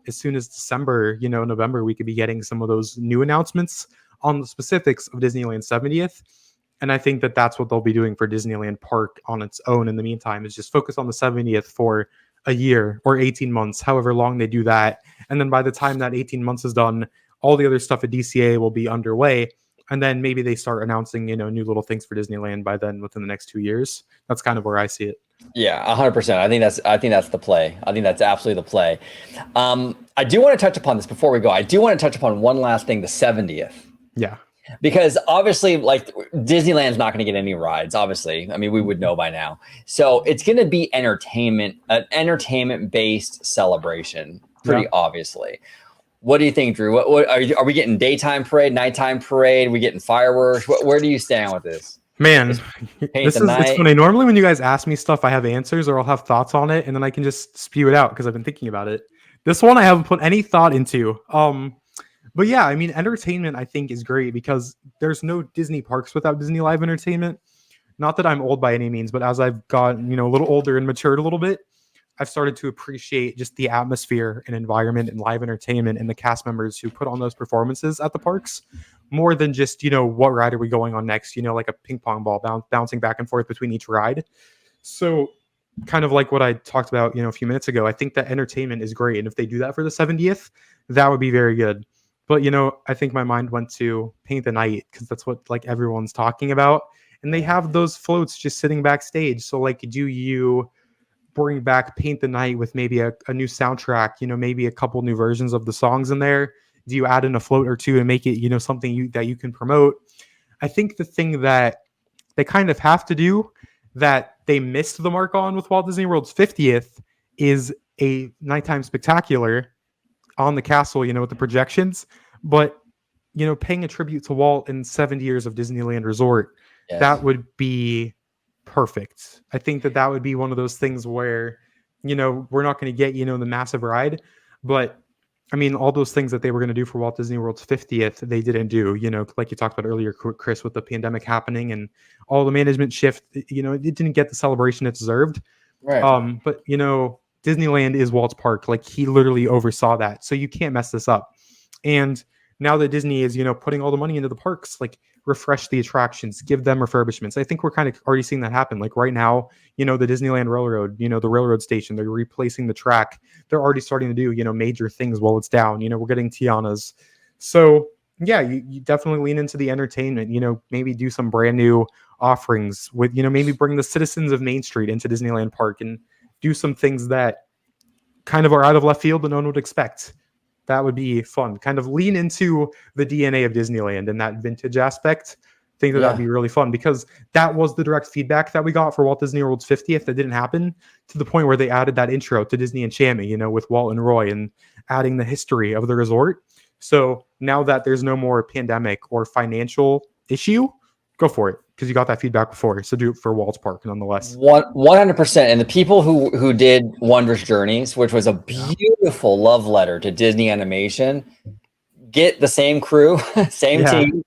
as soon as December, November, we could be getting some of those new announcements on the specifics of Disneyland 70th. And I think that that's what they'll be doing for Disneyland Park on its own in the meantime, is just focus on the 70th for a year or 18 months, however long they do that. And then by the time that 18 months is done, all the other stuff at DCA will be underway. And then maybe they start announcing, new little things for Disneyland by then within the next 2 years. That's kind of where I see it. Yeah, 100%. I think that's the play. I think that's absolutely the play. I do want to touch upon this before we go. I do want to touch upon one last thing, the 70th. Yeah. Because obviously, like, Disneyland's not going to get any rides, obviously. I mean, we would know by now. So it's going to be an entertainment-based celebration, pretty obviously. What do you think, Drew? What are we getting daytime parade, nighttime parade? Are we getting fireworks? Where do you stand with this? Man, it's funny. Normally when you guys ask me stuff, I have answers or I'll have thoughts on it, and then I can just spew it out because I've been thinking about it. This one I haven't put any thought into. But yeah, I mean, entertainment I think is great because there's no Disney parks without Disney Live Entertainment. Not that I'm old by any means, but as I've gotten, a little older and matured a little bit, I've started to appreciate just the atmosphere and environment and live entertainment and the cast members who put on those performances at the parks more than just, what ride are we going on next? Like a ping pong ball bouncing back and forth between each ride. So kind of like what I talked about, a few minutes ago, I think that entertainment is great. And if they do that for the 70th, that would be very good. But, I think my mind went to Paint the Night because that's what like everyone's talking about. And they have those floats just sitting backstage. So like, do you bring back Paint the Night with maybe a new soundtrack, maybe a couple new versions of the songs in there? Do you add in a float or two and make it, something that you can promote? I think the thing that they kind of have to do that they missed the mark on with Walt Disney World's 50th is a nighttime spectacular on the castle, with the projections, but, paying a tribute to Walt in 70 years of Disneyland Resort, that would be perfect. I think that would be one of those things where, we're not going to get, the massive ride, but I mean, all those things that they were going to do for Walt Disney World's 50th, they didn't do, like you talked about earlier, Chris, with the pandemic happening and all the management shift, it didn't get the celebration it deserved. Right. But, Disneyland is Walt's park. Like, he literally oversaw that. So you can't mess this up. And now that Disney is, putting all the money into the parks, like, refresh the attractions, give them refurbishments. I think we're kind of already seeing that happen. Like right now, the Disneyland Railroad, the railroad station, they're replacing the track. They're already starting to do, major things while it's down. We're getting Tiana's. So yeah, you definitely lean into the entertainment, maybe do some brand new offerings with, maybe bring the citizens of Main Street into Disneyland Park and do some things that kind of are out of left field that no one would expect. That would be fun. Kind of lean into the DNA of Disneyland and that vintage aspect. I think that'd be really fun because that was the direct feedback that we got for Walt Disney World's 50th that didn't happen, to the point where they added that intro to Disney Enchantment, with Walt and Roy and adding the history of the resort. So now that there's no more pandemic or financial issue, go for it because you got that feedback before. So do it for Walt's Park nonetheless. 100%. And the people who did Wondrous Journeys, which was a beautiful love letter to Disney animation, get the same crew, same team,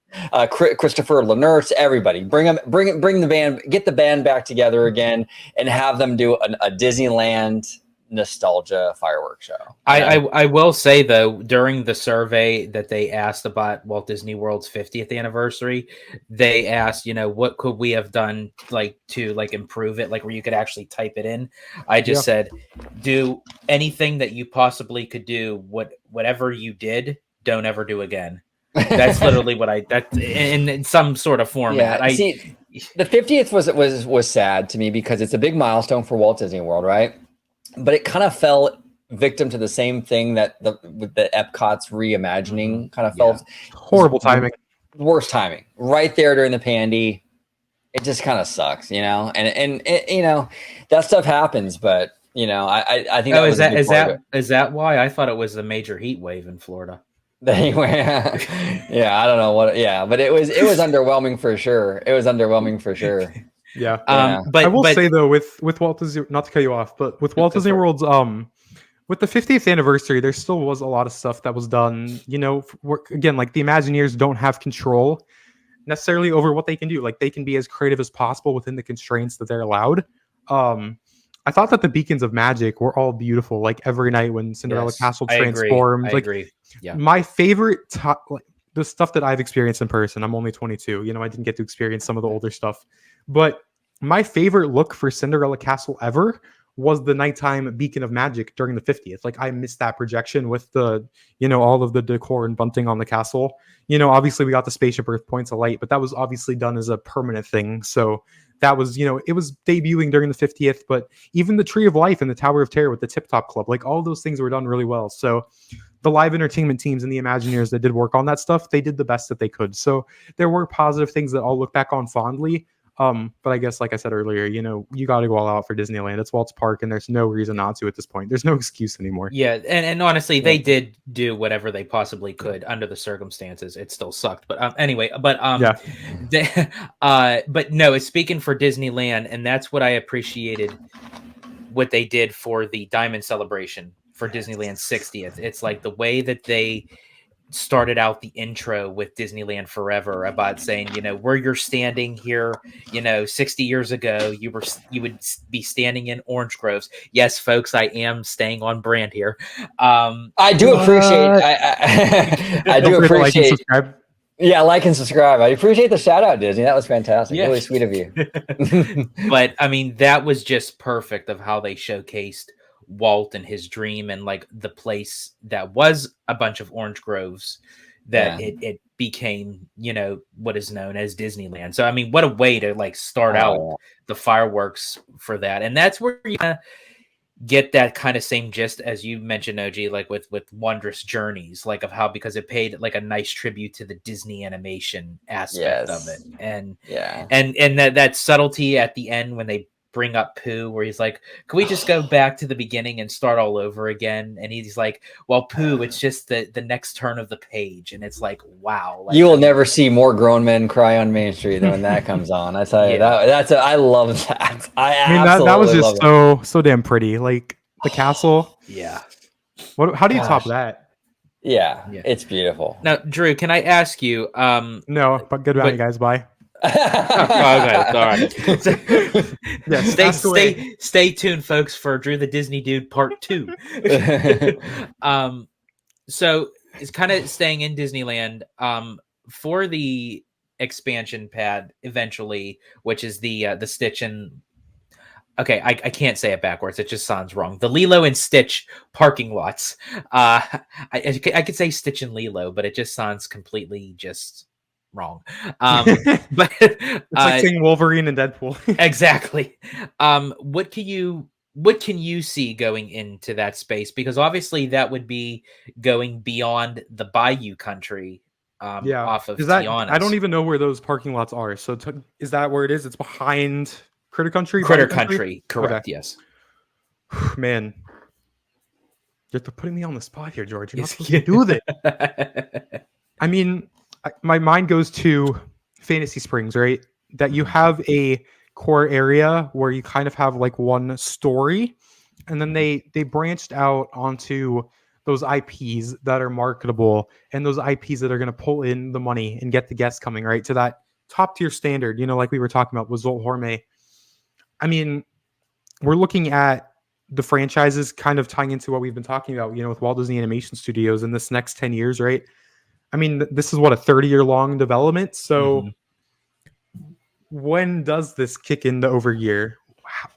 Christopher Lenurse, everybody, bring the band, get the band back together again and have them do a Disneyland nostalgia fireworks show. I will say though, during the survey that they asked about Walt Disney World's 50th anniversary, they asked, what could we have done to improve it, where you could actually type it in. I just said, do anything that you possibly could do. Whatever you did, don't ever do again. That's literally what that's in some sort of format. the 50th was sad to me because it's a big milestone for Walt Disney World, right? But it kind of fell victim to the same thing that the Epcot's reimagining kind of felt. Horrible timing. Worst timing. Right there during the pandy. It just kind of sucks, you know? And you know, that stuff happens, but you know, I think is that why? I thought it was a major heat wave in Florida. Yeah, I don't know what. Yeah, but it was underwhelming for sure. It was underwhelming for sure. Yeah. But I will say though, with Walt Disney, not to cut you off, but with Walt Disney World's with the 50th anniversary, there still was a lot of stuff that was done. You know, again, like the Imagineers don't have control necessarily over what they can do. Like they can be as creative as possible within the constraints that they're allowed. I thought that the beacons of magic were all beautiful. Like every night when Cinderella Castle transformed, I agree. Yeah. My favorite, like the stuff that I've experienced in person. I'm only 22. You know, I didn't get to experience some of the older stuff, but my favorite look for Cinderella Castle ever was the nighttime beacon of magic during the 50th. Like I missed that projection with the, you know, all of the decor and bunting on the castle. You know, obviously we got the spaceship Earth points of light, but that was obviously done as a permanent thing. So that was, you know, it was debuting during the 50th, but even the Tree of Life and the Tower of Terror with the Tip Top Club, like all those things were done really well. So the live entertainment teams and the Imagineers that did work on that stuff, they did the best that they could. So there were positive things that I'll look back on fondly. But I guess, like I said earlier, you know, you got to go all out for Disneyland. It's Walt's Park, and there's no reason not to at this point. There's no excuse anymore. Yeah, and honestly, they did do whatever they possibly could under the circumstances. It still sucked, but anyway. But but no, it's speaking for Disneyland, and that's what I appreciated. What they did for the Diamond Celebration for Disneyland's 60th. It's like the way that they started out the intro with Disneyland Forever about saying, you know, where you're standing here, you know, 60 years ago, you would be standing in orange groves. Yes, folks, I am staying on brand here. I do appreciate. I do appreciate. Yeah, like and subscribe. I appreciate the shout out, Disney. That was fantastic. Yeah. Really sweet of you. But I mean, that was just perfect of how they showcased Walt and his dream, and like the place that was a bunch of orange groves that it became, you know, what is known as Disneyland. So I mean, what a way to like start out the fireworks for that. And that's where you get that kind of same gist as you mentioned, OG, like with Wondrous Journeys, like of how, because it paid like a nice tribute to the Disney animation aspect of it. And and that subtlety at the end when they bring up Pooh, where he's like, can we just go back to the beginning and start all over again? And he's like, well, Pooh, it's just the next turn of the page. And it's like, wow. Like, you will never see more grown men cry on Main Street than when that comes on. I tell you, I love that. I mean, that was just so damn pretty. Like the castle. Yeah. How do you top that? Yeah, it's beautiful. Now, Drew, can I ask you? No, but good about you guys. Bye. Okay, all right. Stay tuned, folks, for Drew the Disney Dude Part 2. So it's kind of staying in Disneyland. For the expansion pad eventually, which is the Stitch and okay, I can't say it backwards. It just sounds wrong. The Lilo and Stitch parking lots. I could say Stitch and Lilo, but it just sounds completely just wrong. But it's like saying Wolverine and Deadpool. Exactly. What can you see going into that space? Because obviously that would be going beyond the Bayou Country. Off of Tiana's. I don't even know where those parking lots are. So is that where it is? It's behind Critter Country. Critter Country, correct? Okay. Yes. Man, you're putting me on the spot here, George. You're not supposed to do that. I mean, my mind goes to Fantasy Springs, right? That you have a core area where you kind of have like one story, and then they branched out onto those IPs that are marketable and those IPs that are going to pull in the money and get the guests coming, right? To that top tier standard, you know, like we were talking about with Zolt's Horme. I mean, we're looking at the franchises kind of tying into what we've been talking about, you know, with Walt Disney Animation Studios in this next 10 years, right? I mean, this is what, a 30-year long development. So when does this kick into over year?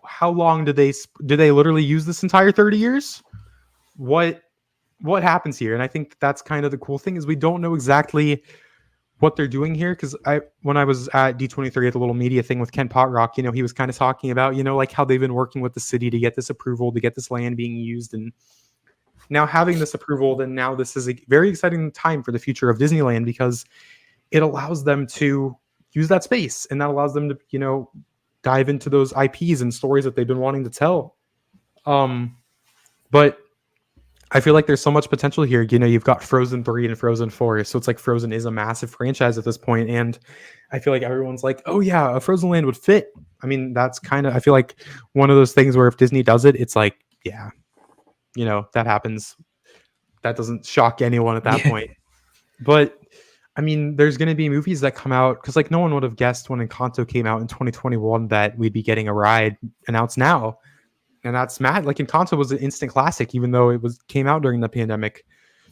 How long do they literally use this entire 30 years? What happens here? And I think that's kind of the cool thing, is we don't know exactly what they're doing here, because when I was at D23 at the little media thing with Ken Potrock, he was kind of talking about, like how they've been working with the city to get this approval, to get this land being used, and now having this approval, then now this is a very exciting time for the future of Disneyland, because it allows them to use that space, and that allows them to, dive into those IPs and stories that they've been wanting to tell. But I feel like there's so much potential here. You've got Frozen 3 and Frozen 4. So it's like Frozen is a massive franchise at this point. And I feel like everyone's like, oh yeah, a Frozen land would fit. I mean, that's I feel like one of those things where if Disney does it, it's like, yeah, that happens. That doesn't shock anyone at that point. But I mean, there's going to be movies that come out, because like no one would have guessed when Encanto came out in 2021 that we'd be getting a ride announced now. And that's mad. Like Encanto was an instant classic, even though it came out during the pandemic.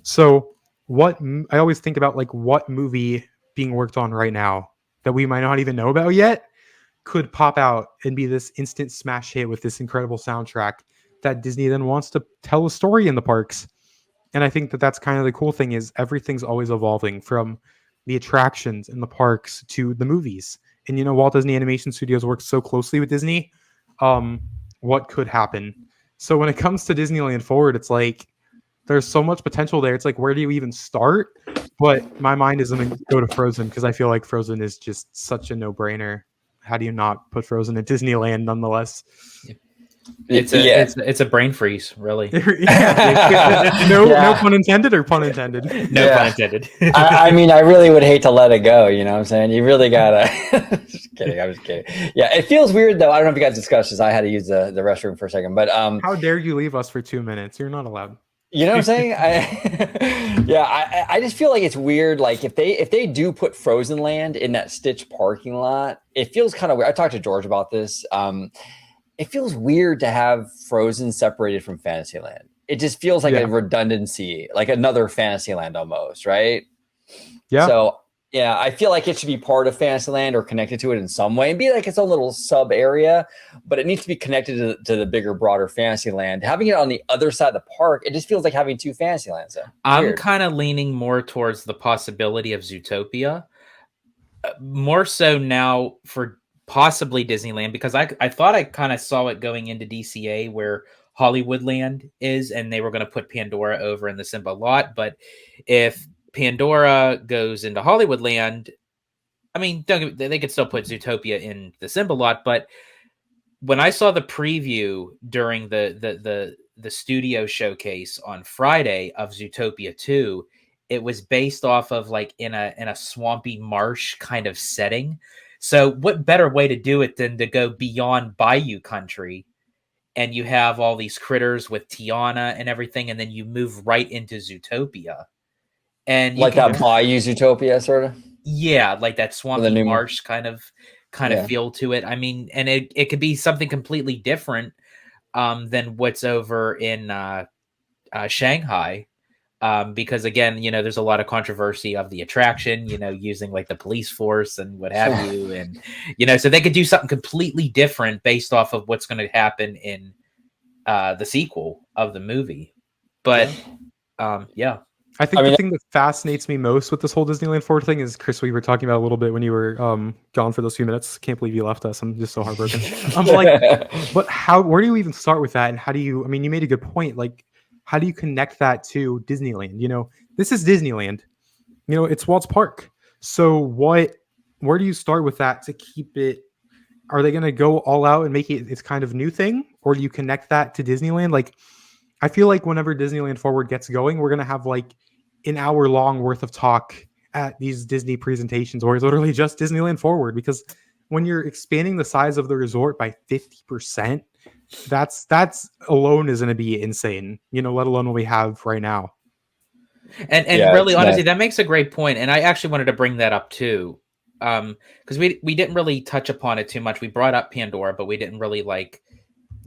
So I always think about like what movie being worked on right now that we might not even know about yet could pop out and be this instant smash hit with this incredible soundtrack that Disney then wants to tell a story in the parks. And I think that that's kind of the cool thing, is everything's always evolving, from the attractions in the parks to the movies. And, Walt Disney Animation Studios works so closely with Disney. What could happen? So when it comes to Disneyland Forward, it's like there's so much potential there. It's like, where do you even start? But my mind is going to go to Frozen, because I feel like Frozen is just such a no-brainer. How do you not put Frozen at Disneyland nonetheless? It's a brain freeze, really. No pun intended, or pun intended? No pun intended. I mean, I really would hate to let it go. You know what I'm saying? You really gotta. Just kidding. I was kidding. Yeah, it feels weird though. I don't know if you guys discussed this. I had to use the restroom for a second, but how dare you leave us for 2 minutes? You're not allowed. You know what I'm saying? I just feel like it's weird. Like if they do put Frozen Land in that Stitch parking lot, it feels kind of weird. I talked to George about this. It feels weird to have Frozen separated from Fantasyland. It just feels like a redundancy, like another Fantasyland almost, right? Yeah. So yeah, I feel like it should be part of Fantasyland or connected to it in some way and be like its own little sub area, but it needs to be connected to the bigger, broader Fantasyland. Having it on the other side of the park, it just feels like having two Fantasylands. So I'm kind of leaning more towards the possibility of Zootopia, more so now for possibly Disneyland, because I thought I kind of saw it going into DCA where Hollywoodland is, and they were going to put Pandora over in the Simba lot. But if Pandora goes into Hollywoodland, I mean, they could still put Zootopia in the Simba lot. But when I saw the preview during the studio showcase on Friday of Zootopia 2, it was based off of like in a swampy marsh kind of setting. So what better way to do it than to go beyond Bayou Country, and you have all these critters with Tiana and everything, and then you move right into Zootopia. And like that Bayou Zootopia sort of? Yeah, like that swampy marsh kind of feel to it. I mean, and it could be something completely different than what's over in Shanghai. Because again, there's a lot of controversy of the attraction, using like the police force and what have you. And, so they could do something completely different based off of what's going to happen in the sequel of the movie. But I think the thing that fascinates me most with this whole Disneyland Forward thing is, Chris, we were talking about a little bit when you were gone for those few minutes. Can't believe you left us. I'm just so heartbroken. I'm like, but where do you even start with that? And how do you, you made a good point. Like, how do you connect that to Disneyland? This is Disneyland. It's Walt's park. So where do you start with that to keep it? Are they going to go all out and make it its kind of new thing? Or do you connect that to Disneyland? Like, I feel like whenever Disneyland Forward gets going, we're going to have like an hour long worth of talk at these Disney presentations, or it's literally just Disneyland Forward, because when you're expanding the size of the resort by 50%, that's alone is going to be insane, let alone what we have right now. And really, honestly, that makes a great point. And I actually wanted to bring that up too. Because we didn't really touch upon it too much. We brought up Pandora, but we didn't really like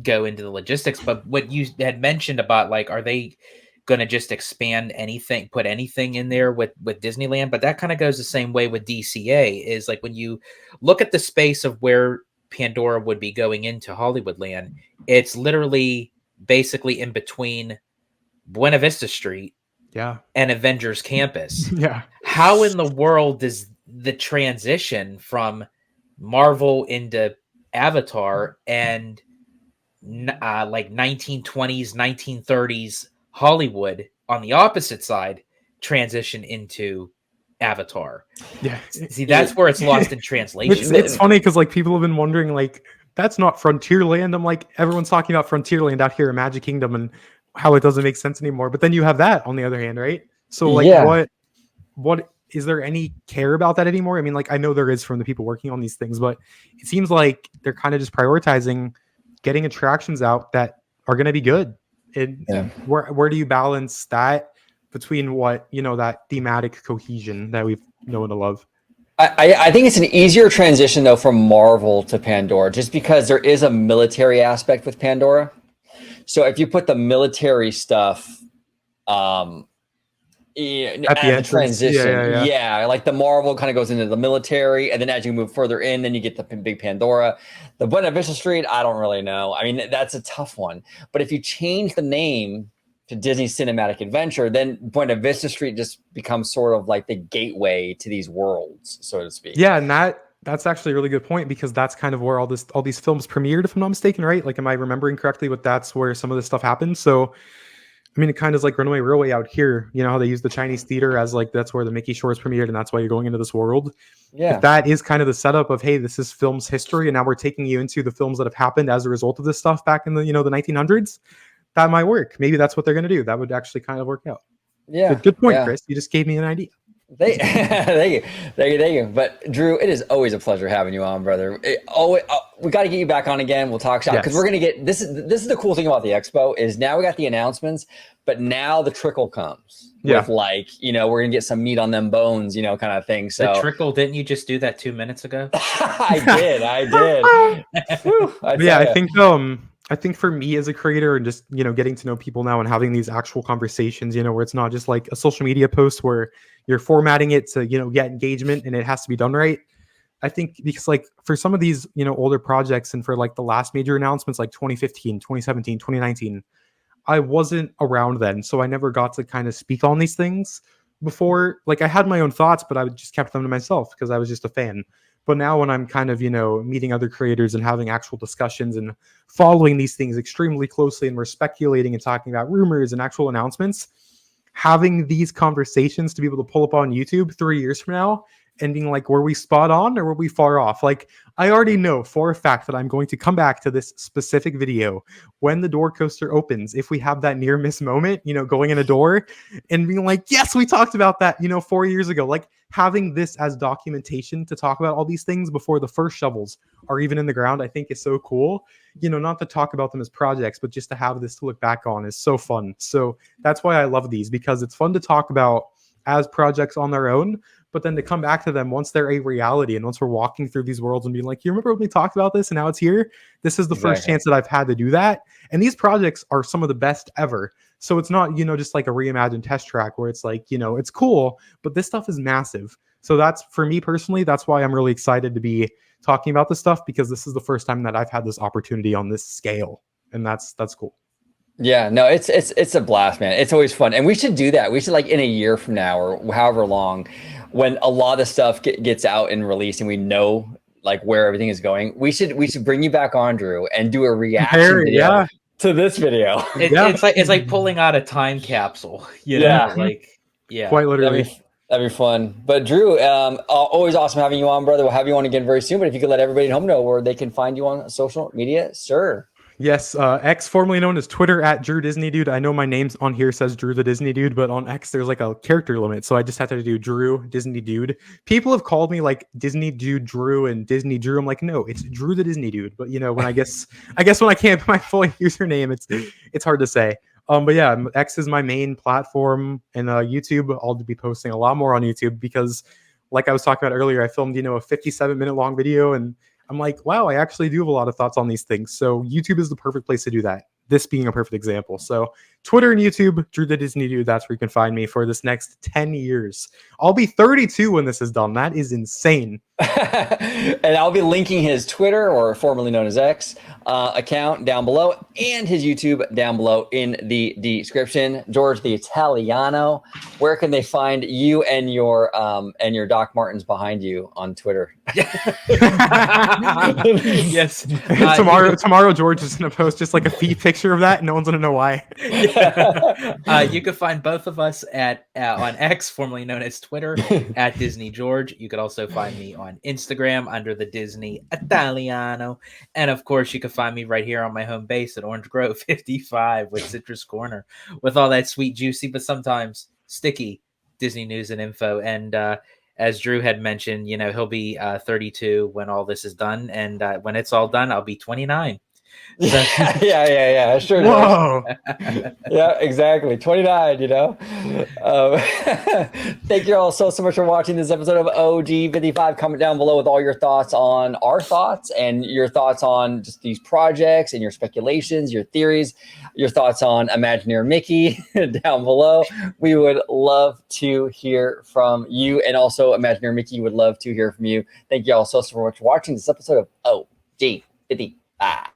go into the logistics. But what you had mentioned about like, are they going to just expand anything, put anything in there with Disneyland? But that kind of goes the same way with DCA, is like when you look at the space of where Pandora would be going into Hollywoodland, it's literally basically in between Buena Vista Street and Avengers Campus. Yeah. How in the world does the transition from Marvel into Avatar and like 1920s, 1930s Hollywood on the opposite side transition into Avatar. Yeah. See, that's where it's lost in translation. It's funny because like people have been wondering, like, that's not Frontierland. I'm like, everyone's talking about Frontierland out here in Magic Kingdom and how it doesn't make sense anymore. But then you have that on the other hand, right? So like what is there any care about that anymore? I mean, like, I know there is from the people working on these things, but it seems like they're kind of just prioritizing getting attractions out that are going to be good. And where do you balance that between what, that thematic cohesion that we've known to love? I think it's an easier transition though from Marvel to Pandora, just because there is a military aspect with Pandora. So if you put the military stuff at the transition, like the Marvel kind of goes into the military, and then as you move further in, then you get the big Pandora. The Buena Vista Street, I don't really know. I mean, that's a tough one. But if you change the name to Disney Cinematic Adventure, then Buena Vista Street just becomes sort of like the gateway to these worlds, so to speak. Yeah, and that's actually a really good point, because that's kind of where all these films premiered, if I'm not mistaken, right? Like, am I remembering correctly? But that's where some of this stuff happened. So, I mean, it kind of is like Runaway Railway out here. You know how they use the Chinese theater as like that's where the Mickey Shores premiered, and that's why you're going into this world. Yeah, if that is kind of the setup of, hey, this is film's history, and now we're taking you into the films that have happened as a result of this stuff back in the the 1900s. That might work. Maybe that's what they're going to do. That would actually kind of work out. Yeah, good point, Chris. You just gave me an idea. Thank you. But Drew, it is always a pleasure having you on, brother. We got to get you back on again. We'll talk shop, because we're gonna get this. Is the cool thing about the expo is now we got the announcements, but now the trickle comes. With like, we're gonna get some meat on them bones, kind of thing. So the trickle, didn't you just do that 2 minutes ago? I did. Whew, I think for me as a creator, and just getting to know people now and having these actual conversations, where it's not just like a social media post where you're formatting it to get engagement and it has to be done right. I think because like for some of these older projects, and for like the last major announcements like 2015, 2017, 2019, I wasn't around then, so I never got to kind of speak on these things before. Like, I had my own thoughts, but I just kept them to myself because I was just a fan. But now when I'm kind of, meeting other creators and having actual discussions and following these things extremely closely, and we're speculating and talking about rumors and actual announcements, having these conversations to be able to pull up on YouTube 3 years from now and being like, were we spot on or were we far off? Like, I already know for a fact that I'm going to come back to this specific video when the door coaster opens, if we have that near miss moment, going in a door and being like, yes, we talked about that, 4 years ago. Like, having this as documentation to talk about all these things before the first shovels are even in the ground, I think is so cool. Not to talk about them as projects, but just to have this to look back on is so fun. So that's why I love these, because it's fun to talk about as projects on their own, but then to come back to them once they're a reality, and once we're walking through these worlds and being like, you remember when we talked about this and now it's here? This is the first chance that I've had to do that. And these projects are some of the best ever. So it's not, just like a reimagined test track where it's like, it's cool, but this stuff is massive. So that's, for me personally, that's why I'm really excited to be talking about this stuff, because this is the first time that I've had this opportunity on this scale. And that's cool. Yeah, no, it's a blast, man. It's always fun. And we should do that. We should, like, in a year from now or however long, when a lot of stuff gets out and released and we know like where everything is going, we should bring you back on, Drew, and do a reaction video to this video. It's like pulling out a time capsule, quite literally. That'd be fun. But Drew, always awesome having you on, brother. We'll have you on again very soon. But if you could let everybody at home know where they can find you on social media, sir. Yes, X, formerly known as Twitter, at Drew Disney Dude. I know my name's on here says Drew the Disney Dude, but on X there's like a character limit, so I just had to do Drew Disney Dude. People have called me like Disney Dude Drew and Disney Drew. I'm like, no, it's Drew the Disney Dude. But when I guess when I can't put my full username, it's hard to say. But yeah, X is my main platform, and YouTube, I'll be posting a lot more on YouTube because, like I was talking about earlier, I filmed a 57-minute long video, and I'm like, wow, I actually do have a lot of thoughts on these things. So YouTube is the perfect place to do that. This being a perfect example. So Twitter and YouTube, Drew the Disney Dude. That's where you can find me for this next 10 years. I'll be 32 when this is done. That is insane. And I'll be linking his Twitter, or formerly known as X, account down below, and his YouTube down below in the description. George the Italiano, where can they find you and your Doc Martens behind you on Twitter? Yes. Tomorrow, George is going to post just like a feet picture of that, and no one's going to know why. You can find both of us at on X, formerly known as Twitter, at Disney George. You could also find me on Instagram under the Disney Italiano, and of course, you can find me right here on my home base at Orange Grove 55 with Citrus Corner, with all that sweet, juicy, but sometimes sticky Disney news and info. And as Drew had mentioned, he'll be 32 when all this is done, and when it's all done, I'll be 29. So, yeah, sure. Whoa. Yeah, exactly. 29, Thank you all so much for watching this episode of OG 55. Comment down below with all your thoughts on our thoughts and your thoughts on just these projects and your speculations, your theories, your thoughts on Imagineer Mickey down below. We would love to hear from you, and also Imagineer Mickey would love to hear from you. Thank you all so much for watching this episode of OG 55.